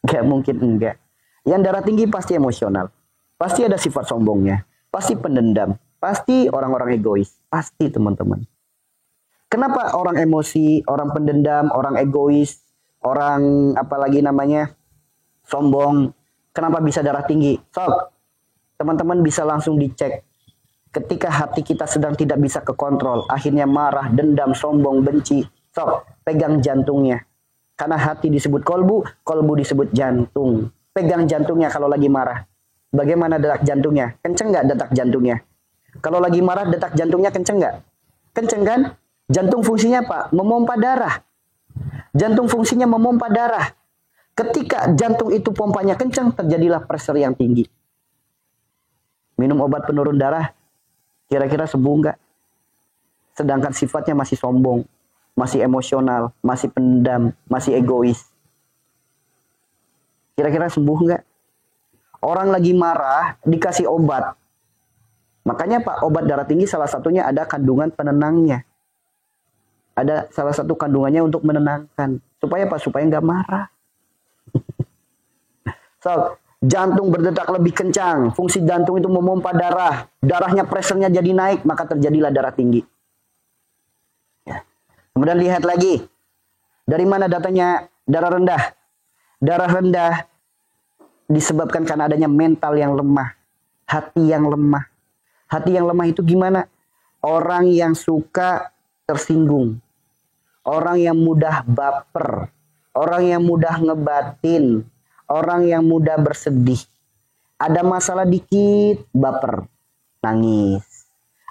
Speaker 1: Nggak mungkin enggak. Yang darah tinggi pasti emosional. Pasti ada sifat sombongnya. Pasti pendendam. Pasti orang-orang egois. Pasti teman-teman. Kenapa orang emosi, orang pendendam, orang egois, orang apalagi namanya sombong, kenapa bisa darah tinggi? Sok, teman-teman bisa langsung dicek. Ketika hati kita sedang tidak bisa kekontrol, akhirnya marah, dendam, sombong, benci. Sok, pegang jantungnya. Karena hati disebut kolbu, kolbu disebut jantung. Pegang jantungnya kalau lagi marah. Bagaimana detak jantungnya? Kenceng nggak detak jantungnya? Kalau lagi marah, detak jantungnya kenceng nggak? Kenceng kan? Jantung fungsinya apa? Memompa darah. Jantung fungsinya memompa darah. Ketika jantung itu pompanya kenceng, terjadilah pressure yang tinggi. Minum obat penurun darah, kira-kira sembuh nggak? Sedangkan sifatnya masih sombong, masih emosional, masih pendam, masih egois. Kira-kira sembuh nggak? Orang lagi marah, dikasih obat. Makanya Pak, obat darah tinggi salah satunya ada kandungan penenangnya. Ada salah satu kandungannya untuk menenangkan. Supaya apa? Supaya nggak marah. So, jantung berdetak lebih kencang. Fungsi jantung itu memompa darah. Darahnya pressure-nya jadi naik, maka terjadilah darah tinggi. Ya. Kemudian lihat lagi. Dari mana datanya darah rendah? Darah rendah disebabkan karena adanya mental yang lemah, hati yang lemah. Hati yang lemah itu gimana? Orang yang suka tersinggung, orang yang mudah baper, orang yang mudah ngebatin, orang yang mudah bersedih. Ada masalah dikit, baper, nangis.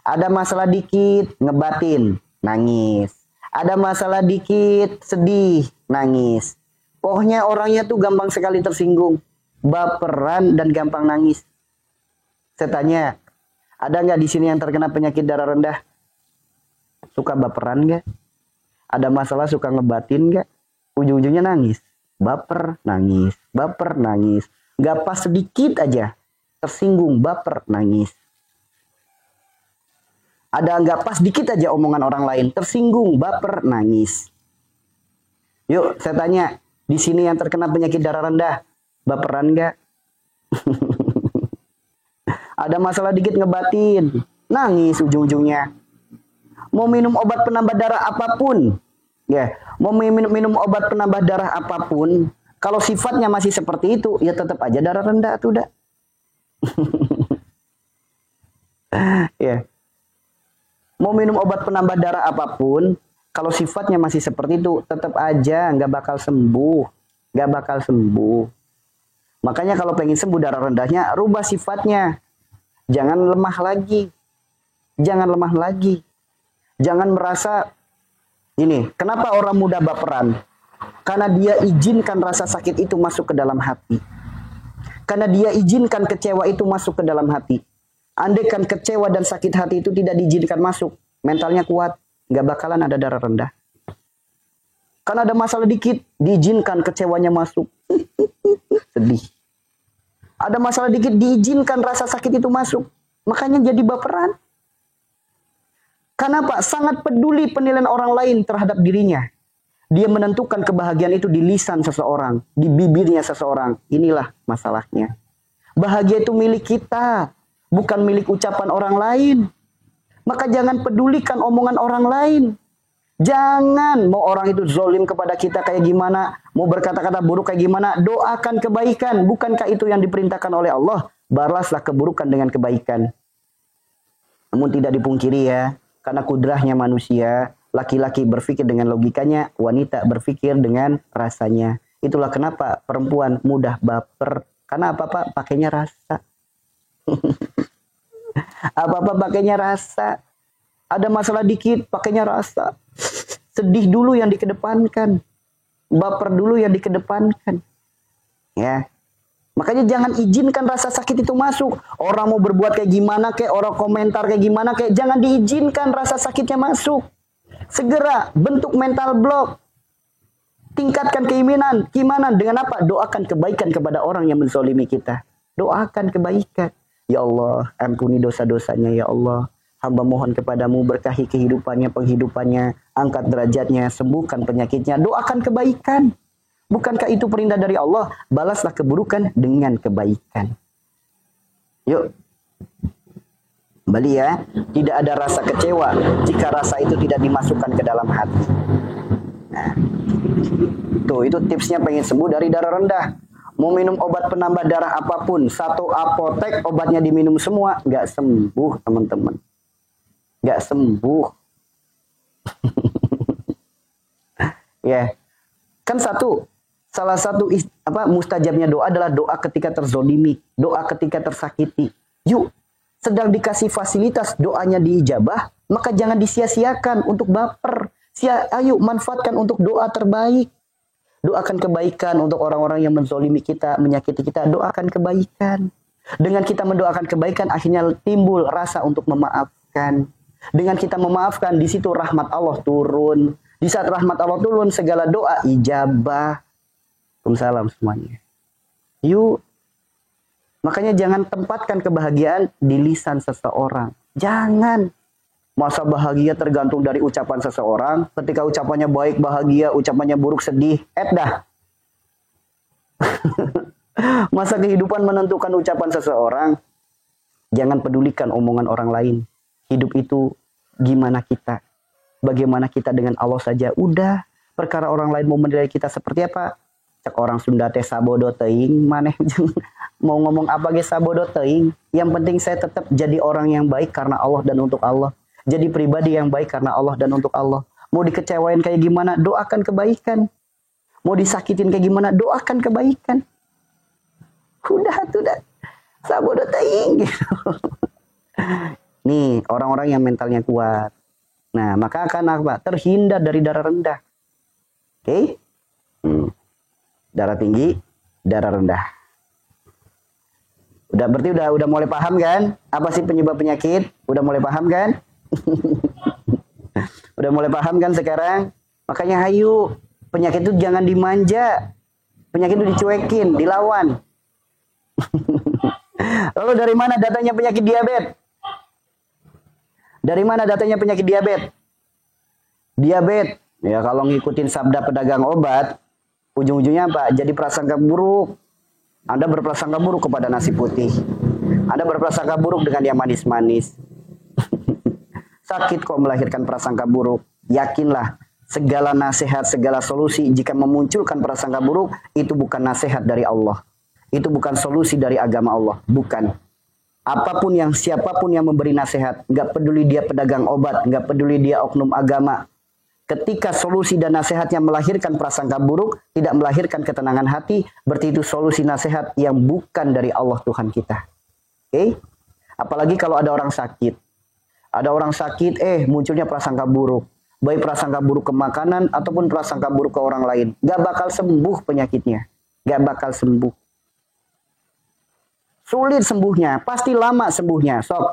Speaker 1: Ada masalah dikit, ngebatin, nangis. Ada masalah dikit, sedih, nangis. Pokoknya orangnya tuh gampang sekali tersinggung, baperan dan gampang nangis. Saya tanya, ada nggak di sini yang terkena penyakit darah rendah? Suka baperan nggak? Ada masalah suka ngebatin nggak? Ujung-ujungnya nangis, baper, nangis, baper, nangis. Nggak pas sedikit aja, tersinggung, baper, nangis. Ada nggak pas dikit aja omongan orang lain, tersinggung, baper, nangis. Yuk, saya tanya, di sini yang terkena penyakit darah rendah, baperan nggak? Ada masalah dikit ngebatin, nangis ujung-ujungnya. Mau minum obat penambah darah apapun, ya, mau minum obat penambah darah apapun, kalau sifatnya masih seperti itu, ya tetap aja darah rendah tuh udah. Ya. Mau minum obat penambah darah apapun, kalau sifatnya masih seperti itu, tetap aja nggak bakal sembuh, nggak bakal sembuh. Makanya kalau pengen sembuh darah rendahnya, rubah sifatnya. Jangan lemah lagi, jangan lemah lagi, jangan merasa ini. Kenapa orang mudah baperan? Karena dia izinkan rasa sakit itu masuk ke dalam hati. Karena dia izinkan kecewa itu masuk ke dalam hati. Andaikan kecewa dan sakit hati itu tidak diizinkan masuk, mentalnya kuat, nggak bakalan ada darah rendah. Karena ada masalah dikit, diizinkan kecewanya masuk. Sedih. Ada masalah dikit, diizinkan rasa sakit itu masuk. Makanya jadi baperan. Kenapa? Sangat peduli penilaian orang lain terhadap dirinya. Dia menentukan kebahagiaan itu di lisan seseorang, di bibirnya seseorang. Inilah masalahnya. Bahagia itu milik kita, bukan milik ucapan orang lain. Maka jangan pedulikan omongan orang lain. Jangan mau orang itu zolim kepada kita kayak gimana, mau berkata-kata buruk kayak gimana, doakan kebaikan. Bukankah itu yang diperintahkan oleh Allah? Balaslah keburukan dengan kebaikan. Namun tidak dipungkiri ya, karena kudrahnya manusia, laki-laki berpikir dengan logikanya, wanita berpikir dengan rasanya. Itulah kenapa perempuan mudah baper. Karena apa-apa pakainya rasa. Apa-apa pakainya rasa. Ada masalah dikit pakainya rasa. Sedih dulu yang dikedepankan. Baper dulu yang dikedepankan. Ya. Makanya jangan izinkan rasa sakit itu masuk. Orang mau berbuat kayak gimana, kayak orang komentar kayak gimana, kayak jangan diizinkan rasa sakitnya masuk. Segera bentuk mental block. Tingkatkan keimanan dengan apa? Doakan kebaikan kepada orang yang menzalimi kita. Doakan kebaikan. Ya Allah, ampuni dosa-dosanya ya Allah. Hamba mohon kepadamu, berkahi kehidupannya, penghidupannya, angkat derajatnya, sembuhkan penyakitnya. Doakan kebaikan. Bukankah itu perintah dari Allah? Balaslah keburukan dengan kebaikan. Yuk. Kembali ya, tidak ada rasa kecewa jika rasa itu tidak dimasukkan ke dalam hati. Nah, tuh itu tipsnya pengen sembuh dari darah rendah. Mau minum obat penambah darah apapun, satu apotek obatnya diminum semua, nggak sembuh teman-teman. Nggak sembuh. Ya, kan salah satu mustajabnya doa adalah doa ketika terzolimi, doa ketika tersakiti. Yuk. Sedang dikasih fasilitas doanya diijabah, maka jangan disia-siakan untuk baper. Ayo manfaatkan untuk doa terbaik. Doakan kebaikan untuk orang-orang yang menzolimi kita, menyakiti kita. Doakan kebaikan. Dengan kita mendoakan kebaikan, akhirnya timbul rasa untuk memaafkan. Dengan kita memaafkan, di situ rahmat Allah turun. Di saat rahmat Allah turun, segala doa ijabah. Waalaikumsalam semuanya. Yuk. Makanya jangan tempatkan kebahagiaan di lisan seseorang. Jangan. Masa bahagia tergantung dari ucapan seseorang. Ketika ucapannya baik, bahagia. Ucapannya buruk, sedih. Dah. Masa kehidupan menentukan ucapan seseorang. Jangan pedulikan omongan orang lain. Hidup itu gimana kita. Bagaimana kita dengan Allah saja. Udah. Perkara orang lain mau menilai kita seperti apa. Cek orang Sunda teh sabodo teuing, maneh mau ngomong apa ge sabodo teuing. Yang penting saya tetap jadi orang yang baik karena Allah dan untuk Allah. Jadi pribadi yang baik karena Allah dan untuk Allah. Mau dikecewain kayak gimana, doakan kebaikan. Mau disakitin kayak gimana, doakan kebaikan. Udah tuh dah. Sabodo teuing gitu. Nih, orang-orang yang mentalnya kuat. Nah, maka akan apa? Terhindar dari darah rendah. Oke? Darah tinggi, darah rendah. Berarti udah mulai paham kan? Apa sih penyebab penyakit? Udah mulai paham kan? Udah mulai paham kan sekarang? Makanya hayu, penyakit itu jangan dimanja. Penyakit itu dicuekin, dilawan. Lalu dari mana datanya penyakit diabetes? Dari mana datanya penyakit diabetes? Diabetes, ya kalau ngikutin sabda pedagang obat, ujung-ujungnya apa? Jadi prasangka buruk. Anda berprasangka buruk kepada nasi putih. Anda berprasangka buruk dengan yang manis-manis. Sakit kok melahirkan prasangka buruk. Yakinlah, segala nasihat, segala solusi jika memunculkan prasangka buruk, itu bukan nasihat dari Allah. Itu bukan solusi dari agama Allah. Bukan. Apapun yang, siapapun yang memberi nasihat, nggak peduli dia pedagang obat, nggak peduli dia oknum agama. Ketika solusi dan nasihatnya melahirkan prasangka buruk, tidak melahirkan ketenangan hati, berarti itu solusi nasihat yang bukan dari Allah Tuhan kita. Oke? Apalagi kalau ada orang sakit. Ada orang sakit, munculnya prasangka buruk. Baik prasangka buruk ke makanan ataupun prasangka buruk ke orang lain. Gak bakal sembuh penyakitnya. Gak bakal sembuh. Sulit sembuhnya, pasti lama sembuhnya. Sok,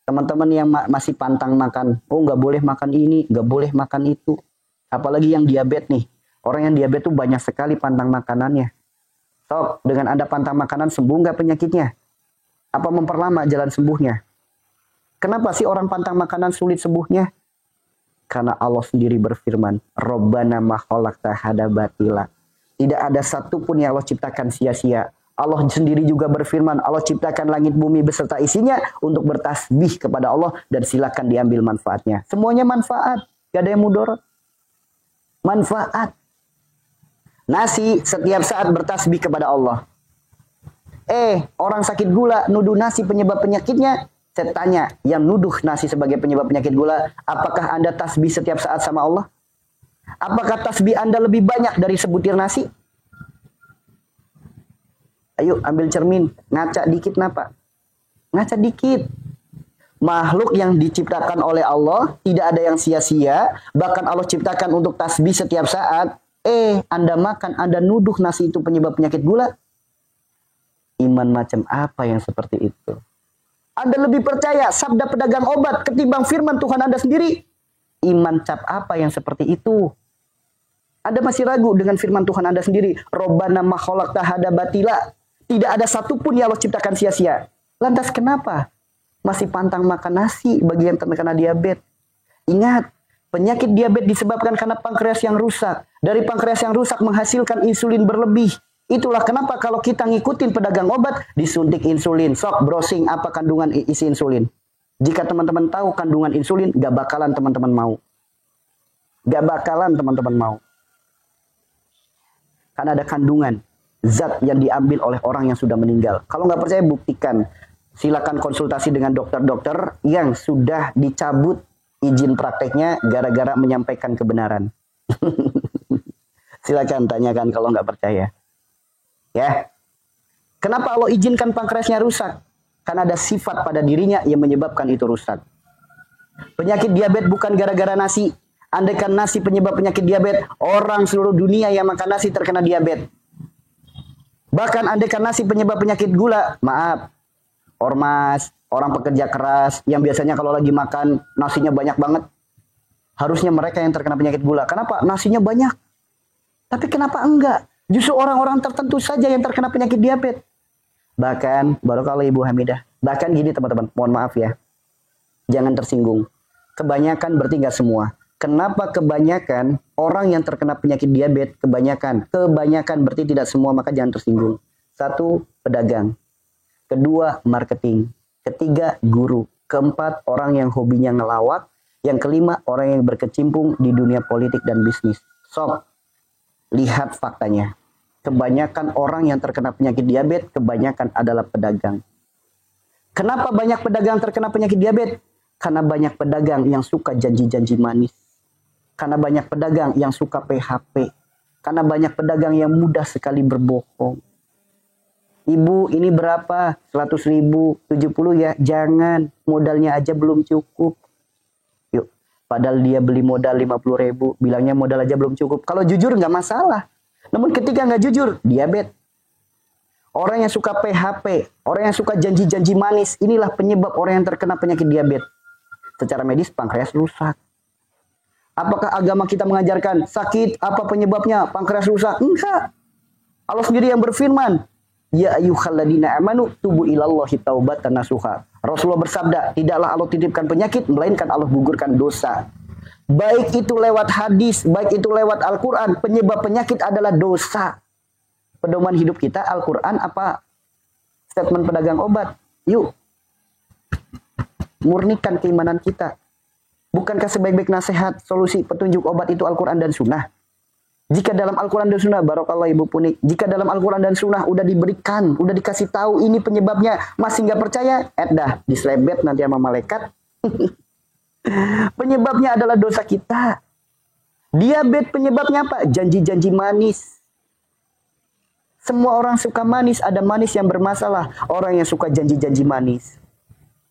Speaker 1: teman-teman yang masih pantang makan, nggak boleh makan ini, nggak boleh makan itu. Apalagi yang diabetes nih. Orang yang diabetes tuh banyak sekali pantang makanannya. Sok, dengan Anda pantang makanan, sembuh nggak penyakitnya? Apa memperlama jalan sembuhnya? Kenapa sih orang pantang makanan sulit sembuhnya? Karena Allah sendiri berfirman, Rabbana ma khalaqta hadza batila. Tidak ada satupun yang Allah ciptakan sia-sia. Allah sendiri juga berfirman, Allah ciptakan langit bumi beserta isinya untuk bertasbih kepada Allah dan silakan diambil manfaatnya. Semuanya manfaat, gak ada yang mudarat. Manfaat. Nasi setiap saat bertasbih kepada Allah. Orang sakit gula nuduh nasi penyebab penyakitnya. Saya tanya, yang nuduh nasi sebagai penyebab penyakit gula, apakah Anda tasbih setiap saat sama Allah? Apakah tasbih Anda lebih banyak dari sebutir nasi? Ayo ambil cermin, ngaca dikit napa? Ngaca dikit. Makhluk yang diciptakan oleh Allah, tidak ada yang sia-sia, bahkan Allah ciptakan untuk tasbih setiap saat. Anda makan, Anda nuduh nasi itu penyebab penyakit gula. Iman macam apa yang seperti itu? Anda lebih percaya sabda pedagang obat ketimbang firman Tuhan Anda sendiri? Iman cap apa yang seperti itu? Anda masih ragu dengan firman Tuhan Anda sendiri. Rabbana ma khalaqta hadza batila. Tidak ada satupun yang Allah ciptakan sia-sia. Lantas kenapa masih pantang makan nasi bagi yang terkena diabetes? Ingat, penyakit diabetes disebabkan karena pankreas yang rusak. Dari pankreas yang rusak menghasilkan insulin berlebih. Itulah kenapa kalau kita ngikutin pedagang obat, disuntik insulin. Sok browsing apa kandungan isi insulin. Jika teman-teman tahu kandungan insulin, gak bakalan teman-teman mau. Gak bakalan teman-teman mau. Karena ada kandungan zat yang diambil oleh orang yang sudah meninggal. Kalau nggak percaya buktikan. Silakan konsultasi dengan dokter-dokter yang sudah dicabut izin prakteknya gara-gara menyampaikan kebenaran. Silakan tanyakan kalau nggak percaya. Ya. Kenapa Allah izinkan pankreasnya rusak? Karena ada sifat pada dirinya yang menyebabkan itu rusak. Penyakit diabetes bukan gara-gara nasi. Andaikan nasi penyebab penyakit diabetes, orang seluruh dunia yang makan nasi terkena diabetes. Bahkan andaikan nasi penyebab penyakit gula, maaf, ormas, orang pekerja keras, yang biasanya kalau lagi makan nasinya banyak banget. Harusnya mereka yang terkena penyakit gula. Kenapa? Nasinya banyak. Tapi kenapa enggak? Justru orang-orang tertentu saja yang terkena penyakit diabetes. Bahkan, barokallahu Ibu Hamidah, bahkan gini teman-teman, mohon maaf ya. Jangan tersinggung. Kebanyakan berarti enggak semua. Kenapa kebanyakan orang yang terkena penyakit diabetes, kebanyakan berarti tidak semua, maka jangan tersinggung. 1, pedagang. 2, marketing. 3, guru. 4, orang yang hobinya ngelawak. Yang 5, orang yang berkecimpung di dunia politik dan bisnis. Sok, lihat faktanya. Kebanyakan orang yang terkena penyakit diabetes, kebanyakan adalah pedagang. Kenapa banyak pedagang terkena penyakit diabetes? Karena banyak pedagang yang suka janji-janji manis. Karena banyak pedagang yang suka PHP. Karena banyak pedagang yang mudah sekali berbohong. Ibu, ini berapa? 100 ribu, 70 ya? Jangan, modalnya aja belum cukup. Yuk, padahal dia beli modal 50 ribu, bilangnya modal aja belum cukup. Kalau jujur nggak masalah. Namun ketika nggak jujur, diabetes. Orang yang suka PHP, orang yang suka janji-janji manis, inilah penyebab orang yang terkena penyakit diabetes. Secara medis, pankreas rusak. Apakah agama kita mengajarkan sakit apa penyebabnya pankreas rusak? Enggak. Allah sendiri yang berfirman, ya ayyuhalladzina amanu tubu ilallahi taubatan nasuha. Rasulullah bersabda, tidaklah Allah titipkan penyakit, melainkan Allah gugurkan dosa. Baik itu lewat hadis, baik itu lewat Al-Quran, penyebab penyakit adalah dosa. Pedoman hidup kita Al-Quran apa statement pedagang obat? Yuk, murnikan keimanan kita. Bukankah sebaik-baik nasihat, solusi, petunjuk obat itu Al-Quran dan Sunnah? Jika dalam Al-Quran dan Sunnah, barakallah Ibu Punik, jika dalam Al-Quran dan Sunnah udah diberikan, udah dikasih tahu ini penyebabnya, masih nggak percaya, dah diselebet nanti sama malaikat. Penyebabnya adalah dosa kita. Diabetes penyebabnya apa? Janji-janji manis. Semua orang suka manis, ada manis yang bermasalah. Orang yang suka janji-janji manis.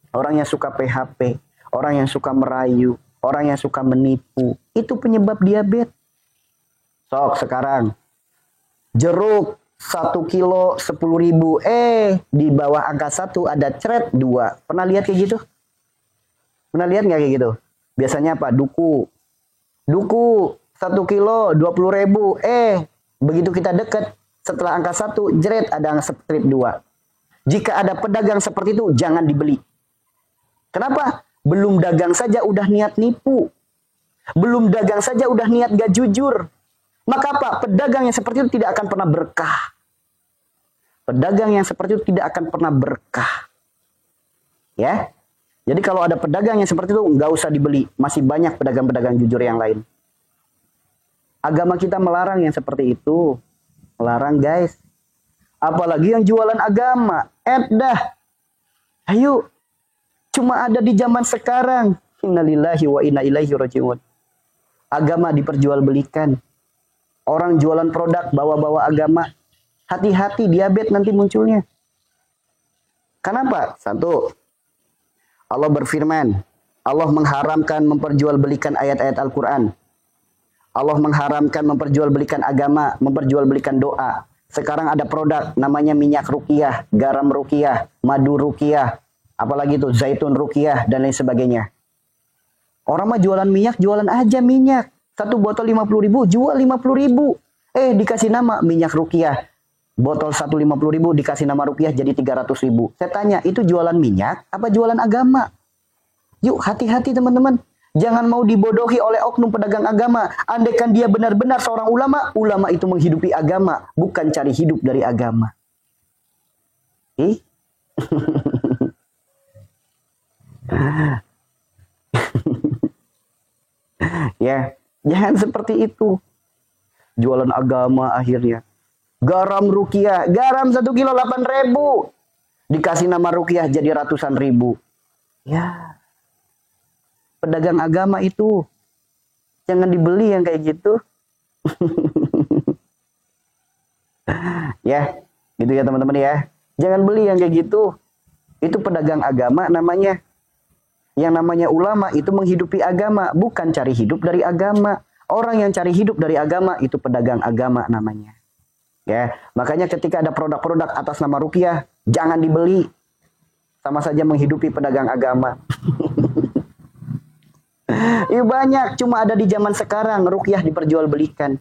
Speaker 1: Orang yang suka PHP. Orang yang suka merayu. Orang yang suka menipu. Itu penyebab diabetes. Sok sekarang. Jeruk 1 kilo 10 ribu. Di bawah angka 1 ada cret 2. Pernah lihat kayak gitu? Pernah lihat nggak kayak gitu? Biasanya apa? Duku 1 kilo 20 ribu. Begitu kita deket, setelah angka 1, jeret ada strip 2. Jika ada pedagang seperti itu, jangan dibeli. Kenapa? Belum dagang saja udah niat nipu. Belum dagang saja udah niat gak jujur. Maka apa? Pedagang yang seperti itu tidak akan pernah berkah. Pedagang yang seperti itu tidak akan pernah berkah. Ya. Jadi kalau ada pedagang yang seperti itu, nggak usah dibeli. Masih banyak pedagang-pedagang jujur yang lain. Agama kita melarang yang seperti itu. Melarang guys. Apalagi yang jualan agama. Dah. Ayo. Cuma ada di zaman sekarang. Innalillahi wa inna ilaihi raji'un. Agama diperjualbelikan. Orang jualan produk bawa-bawa agama. Hati-hati diabetes nanti munculnya. Kenapa? 1. Allah berfirman, Allah mengharamkan memperjualbelikan ayat-ayat Al-Quran. Allah mengharamkan memperjualbelikan agama, memperjualbelikan doa. Sekarang ada produk namanya minyak ruqyah, garam ruqyah, madu ruqyah, apalagi itu zaitun ruqyah dan lain sebagainya. Orang mah jualan minyak, jualan aja minyak. 1 botol 50 ribu, jual 50 ribu. Dikasih nama minyak ruqyah. Botol 150 ribu dikasih nama ruqyah jadi 300 ribu. Saya tanya, itu jualan minyak apa jualan agama? Yuk hati-hati teman-teman. Jangan mau dibodohi oleh oknum pedagang agama. Andaikan dia benar-benar seorang ulama, ulama itu menghidupi agama, bukan cari hidup dari agama. Ya, jangan seperti itu. Jualan agama akhirnya. Garam ruqyah, garam 1 kilo 8 ribu. Dikasih nama ruqyah jadi ratusan ribu. Ya. Pedagang agama itu. Jangan dibeli yang kayak gitu. Ya, gitu ya teman-teman ya. Jangan beli yang kayak gitu. Itu pedagang agama namanya. Yang namanya ulama itu menghidupi agama. Bukan cari hidup dari agama. Orang yang cari hidup dari agama itu pedagang agama namanya. Ya, makanya ketika ada produk-produk atas nama ruqyah, jangan dibeli. Sama saja menghidupi pedagang agama. Banyak, cuma ada di zaman sekarang ruqyah diperjualbelikan.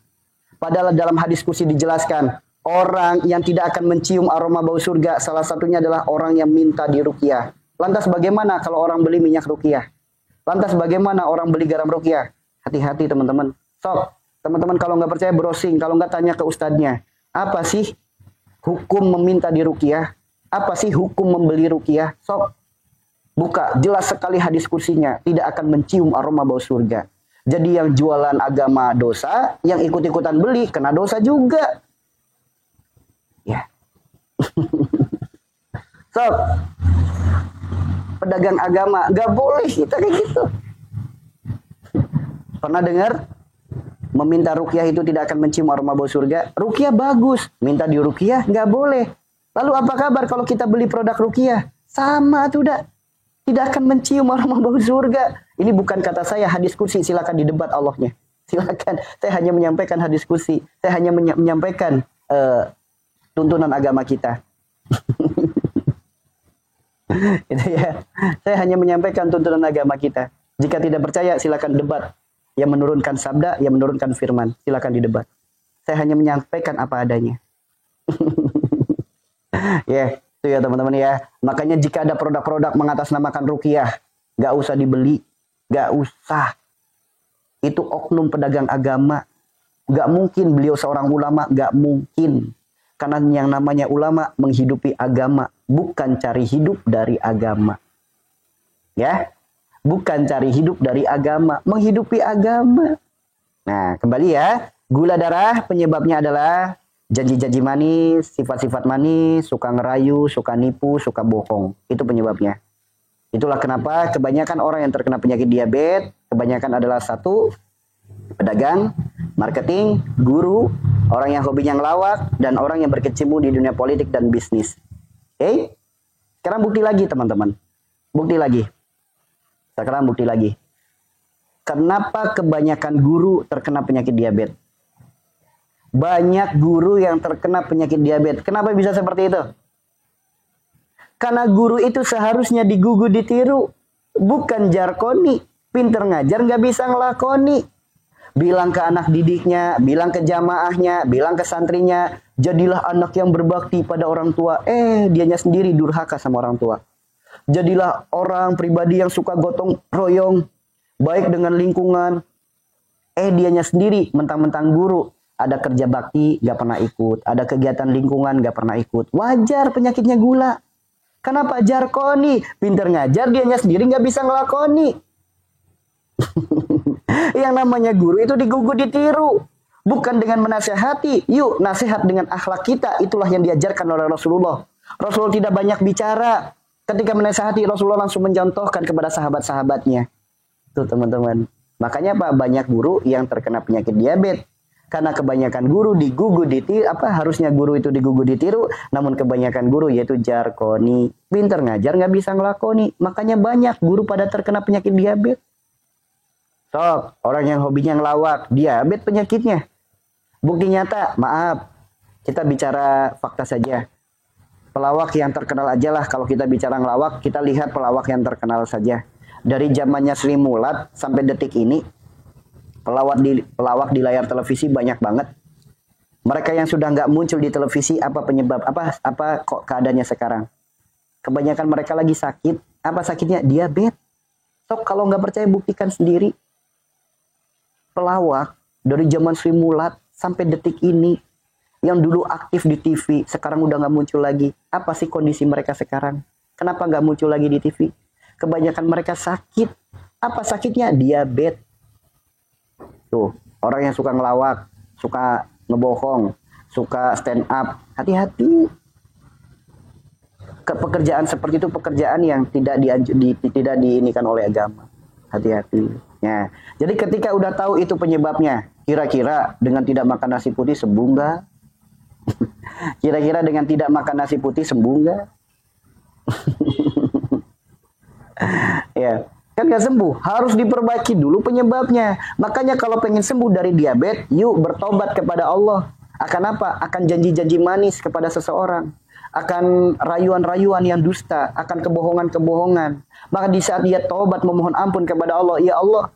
Speaker 1: Padahal dalam hadis kursi dijelaskan, orang yang tidak akan mencium aroma bau surga, salah satunya adalah orang yang minta di ruqyah. Lantas bagaimana kalau orang beli minyak ruqyah? Lantas bagaimana orang beli garam ruqyah? Hati-hati teman-teman. Sok, teman-teman kalau nggak percaya browsing, kalau nggak tanya ke ustadznya. Apa sih hukum meminta di ruqyah? Apa sih hukum membeli ruqyah? Sok, buka, jelas sekali hadis kursinya. Tidak akan mencium aroma bau surga. Jadi yang jualan agama dosa, yang ikut-ikutan beli kena dosa juga. Ya. So, pedagang agama nggak boleh kita kayak gitu. Pernah dengar meminta ruqyah itu tidak akan mencium aroma bau surga? Ruqyah bagus, minta di ruqyah nggak boleh. Lalu apa kabar kalau kita beli produk ruqyah? Sama tuh dah. Tidak akan mencium aroma bau surga. Ini bukan kata saya, hadis kursi, silakan didebat Allahnya. Silakan. Saya hanya menyampaikan hadis kursi. Saya hanya menyampaikan tuntunan agama kita. Itu ya. Saya hanya menyampaikan tuntunan agama kita. Jika tidak percaya, silakan debat. Yang menurunkan sabda, yang menurunkan firman. Silakan didebat. Saya hanya menyampaikan apa adanya. Ya, itu ya teman-teman ya. Makanya jika ada produk-produk mengatasnamakan ruqyah, nggak usah dibeli, nggak usah. Itu oknum pedagang agama. Nggak mungkin beliau seorang ulama, nggak mungkin. Karena yang namanya ulama menghidupi agama, bukan cari hidup dari agama. Ya, bukan cari hidup dari agama, menghidupi agama. Nah, kembali ya, gula darah penyebabnya adalah janji-janji manis, sifat-sifat manis, suka ngerayu, suka nipu, suka bohong. Itu penyebabnya. Itulah kenapa kebanyakan orang yang terkena penyakit diabetes, kebanyakan adalah satu, pedagang, marketing, guru, orang yang hobinya ngelawak, dan orang yang berkecimpung di dunia politik dan bisnis. Oke? Sekarang bukti lagi teman-teman. Bukti lagi. Sekarang bukti lagi. Kenapa kebanyakan guru terkena penyakit diabetes? Banyak guru yang terkena penyakit diabetes. Kenapa bisa seperti itu? Karena guru itu seharusnya digugu ditiru. Bukan jarkoni. Pinter ngajar nggak bisa ngelakoni. Bilang ke anak didiknya, bilang ke jamaahnya, bilang ke santrinya, jadilah anak yang berbakti pada orang tua. Dianya sendiri durhaka sama orang tua. Jadilah orang pribadi yang suka gotong royong, baik dengan lingkungan. Dianya sendiri mentang-mentang guru, ada kerja bakti gak pernah ikut, ada kegiatan lingkungan gak pernah ikut. Wajar penyakitnya gula. Kenapa jarkoni? Pinter ngajar, dianya sendiri gak bisa ngelakoni. Yang namanya guru itu digugu ditiru, bukan dengan menasehati. Yuk nasihat dengan akhlak kita. Itulah yang diajarkan oleh Rasulullah. Rasulullah tidak banyak bicara. Ketika menasehati, Rasulullah langsung mencontohkan kepada sahabat-sahabatnya. Tuh teman-teman. Makanya Pak, banyak guru yang terkena penyakit diabetes. Karena kebanyakan guru digugu ditiru. Harusnya guru itu digugu ditiru. Namun kebanyakan guru yaitu jarkoni. Pinter ngajar nggak bisa ngelakoni. Makanya banyak guru pada terkena penyakit diabetes. Sok, orang yang hobinya ngelawak, diabetes penyakitnya. Bukti nyata, maaf. Kita bicara fakta saja. Pelawak yang terkenal aja lah. Kalau kita bicara ngelawak, kita lihat pelawak yang terkenal saja. Dari zamannya Sri Mulat sampai detik ini, pelawak di layar televisi banyak banget. Mereka yang sudah nggak muncul di televisi, apa penyebab? Apa kok keadaannya sekarang? Kebanyakan mereka lagi sakit. Apa sakitnya? Diabetes. Sok, kalau nggak percaya buktikan sendiri. Pelawak dari zaman Sri Mulat sampai detik ini, yang dulu aktif di TV, sekarang udah nggak muncul lagi. Apa sih kondisi mereka sekarang? Kenapa nggak muncul lagi di TV? Kebanyakan mereka sakit. Apa sakitnya? Diabetes. Tuh, orang yang suka ngelawak, suka ngebohong, suka stand up, hati-hati. Pekerjaan seperti itu pekerjaan yang tidak diinikan oleh agama. Hati-hati. Ya. Jadi ketika udah tahu itu penyebabnya, kira-kira dengan tidak makan nasi putih sembuh nggak? Kira-kira dengan tidak makan nasi putih sembuh nggak? Ya, kan nggak sembuh. Harus diperbaiki dulu penyebabnya. Makanya kalau pengen sembuh dari diabetes, yuk bertobat kepada Allah. Akan apa? Akan janji-janji manis kepada seseorang. Akan rayuan-rayuan yang dusta. Akan kebohongan-kebohongan. Maka di saat dia tobat memohon ampun kepada Allah, ya Allah,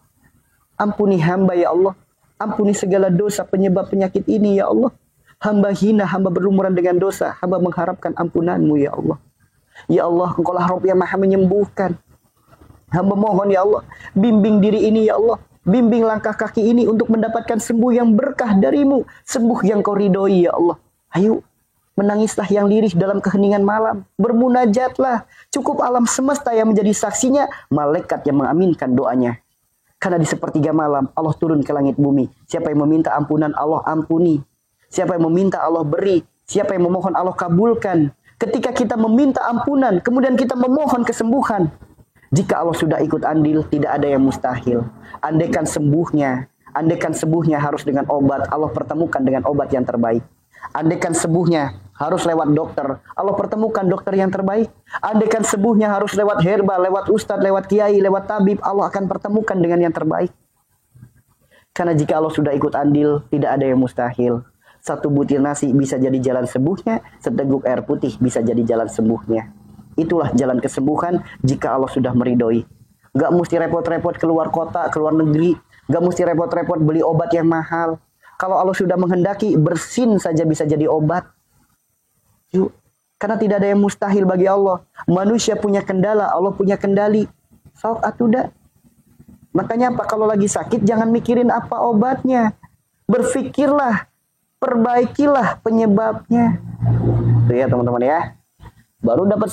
Speaker 1: ampuni hamba ya Allah. Ampuni segala dosa penyebab penyakit ini ya Allah. Hamba hina, hamba berlumuran dengan dosa. Hamba mengharapkan ampunanmu ya Allah. Ya Allah, Engkau lah Rabb yang maha menyembuhkan. Hamba mohon ya Allah, bimbing diri ini ya Allah. Bimbing langkah kaki ini untuk mendapatkan sembuh yang berkah darimu. Sembuh yang kau ridhoi ya Allah. Ayo, menangislah yang lirih dalam keheningan malam. Bermunajatlah. Cukup alam semesta yang menjadi saksinya. Malaikat yang mengaminkan doanya. Karena di sepertiga malam Allah turun ke langit bumi. Siapa yang meminta ampunan Allah ampuni. Siapa yang meminta Allah beri. Siapa yang memohon Allah kabulkan. Ketika kita meminta ampunan, kemudian kita memohon kesembuhan. Jika Allah sudah ikut andil, tidak ada yang mustahil. Andaikan sembuhnya harus dengan obat, Allah pertemukan dengan obat yang terbaik. Andaikan sembuhnya harus lewat dokter, Allah pertemukan dokter yang terbaik. Andaikan sembuhnya harus lewat herbal, lewat ustadz, lewat kiai, lewat tabib, Allah akan pertemukan dengan yang terbaik. Karena jika Allah sudah ikut andil, tidak ada yang mustahil. Satu butir nasi bisa jadi jalan sembuhnya, seteguk air putih bisa jadi jalan sembuhnya. Itulah jalan kesembuhan jika Allah sudah meridhoi. Gak mesti repot-repot keluar kota, keluar negeri. Gak mesti repot-repot beli obat yang mahal. Kalau Allah sudah menghendaki, bersin saja bisa jadi obat. Yuk. Karena tidak ada yang mustahil bagi Allah. Manusia punya kendala, Allah punya kendali. Sok atuda. Makanya apa? Kalau lagi sakit, jangan mikirin apa obatnya. Berfikirlah, perbaikilah penyebabnya. Itu ya teman-teman ya. Baru dapat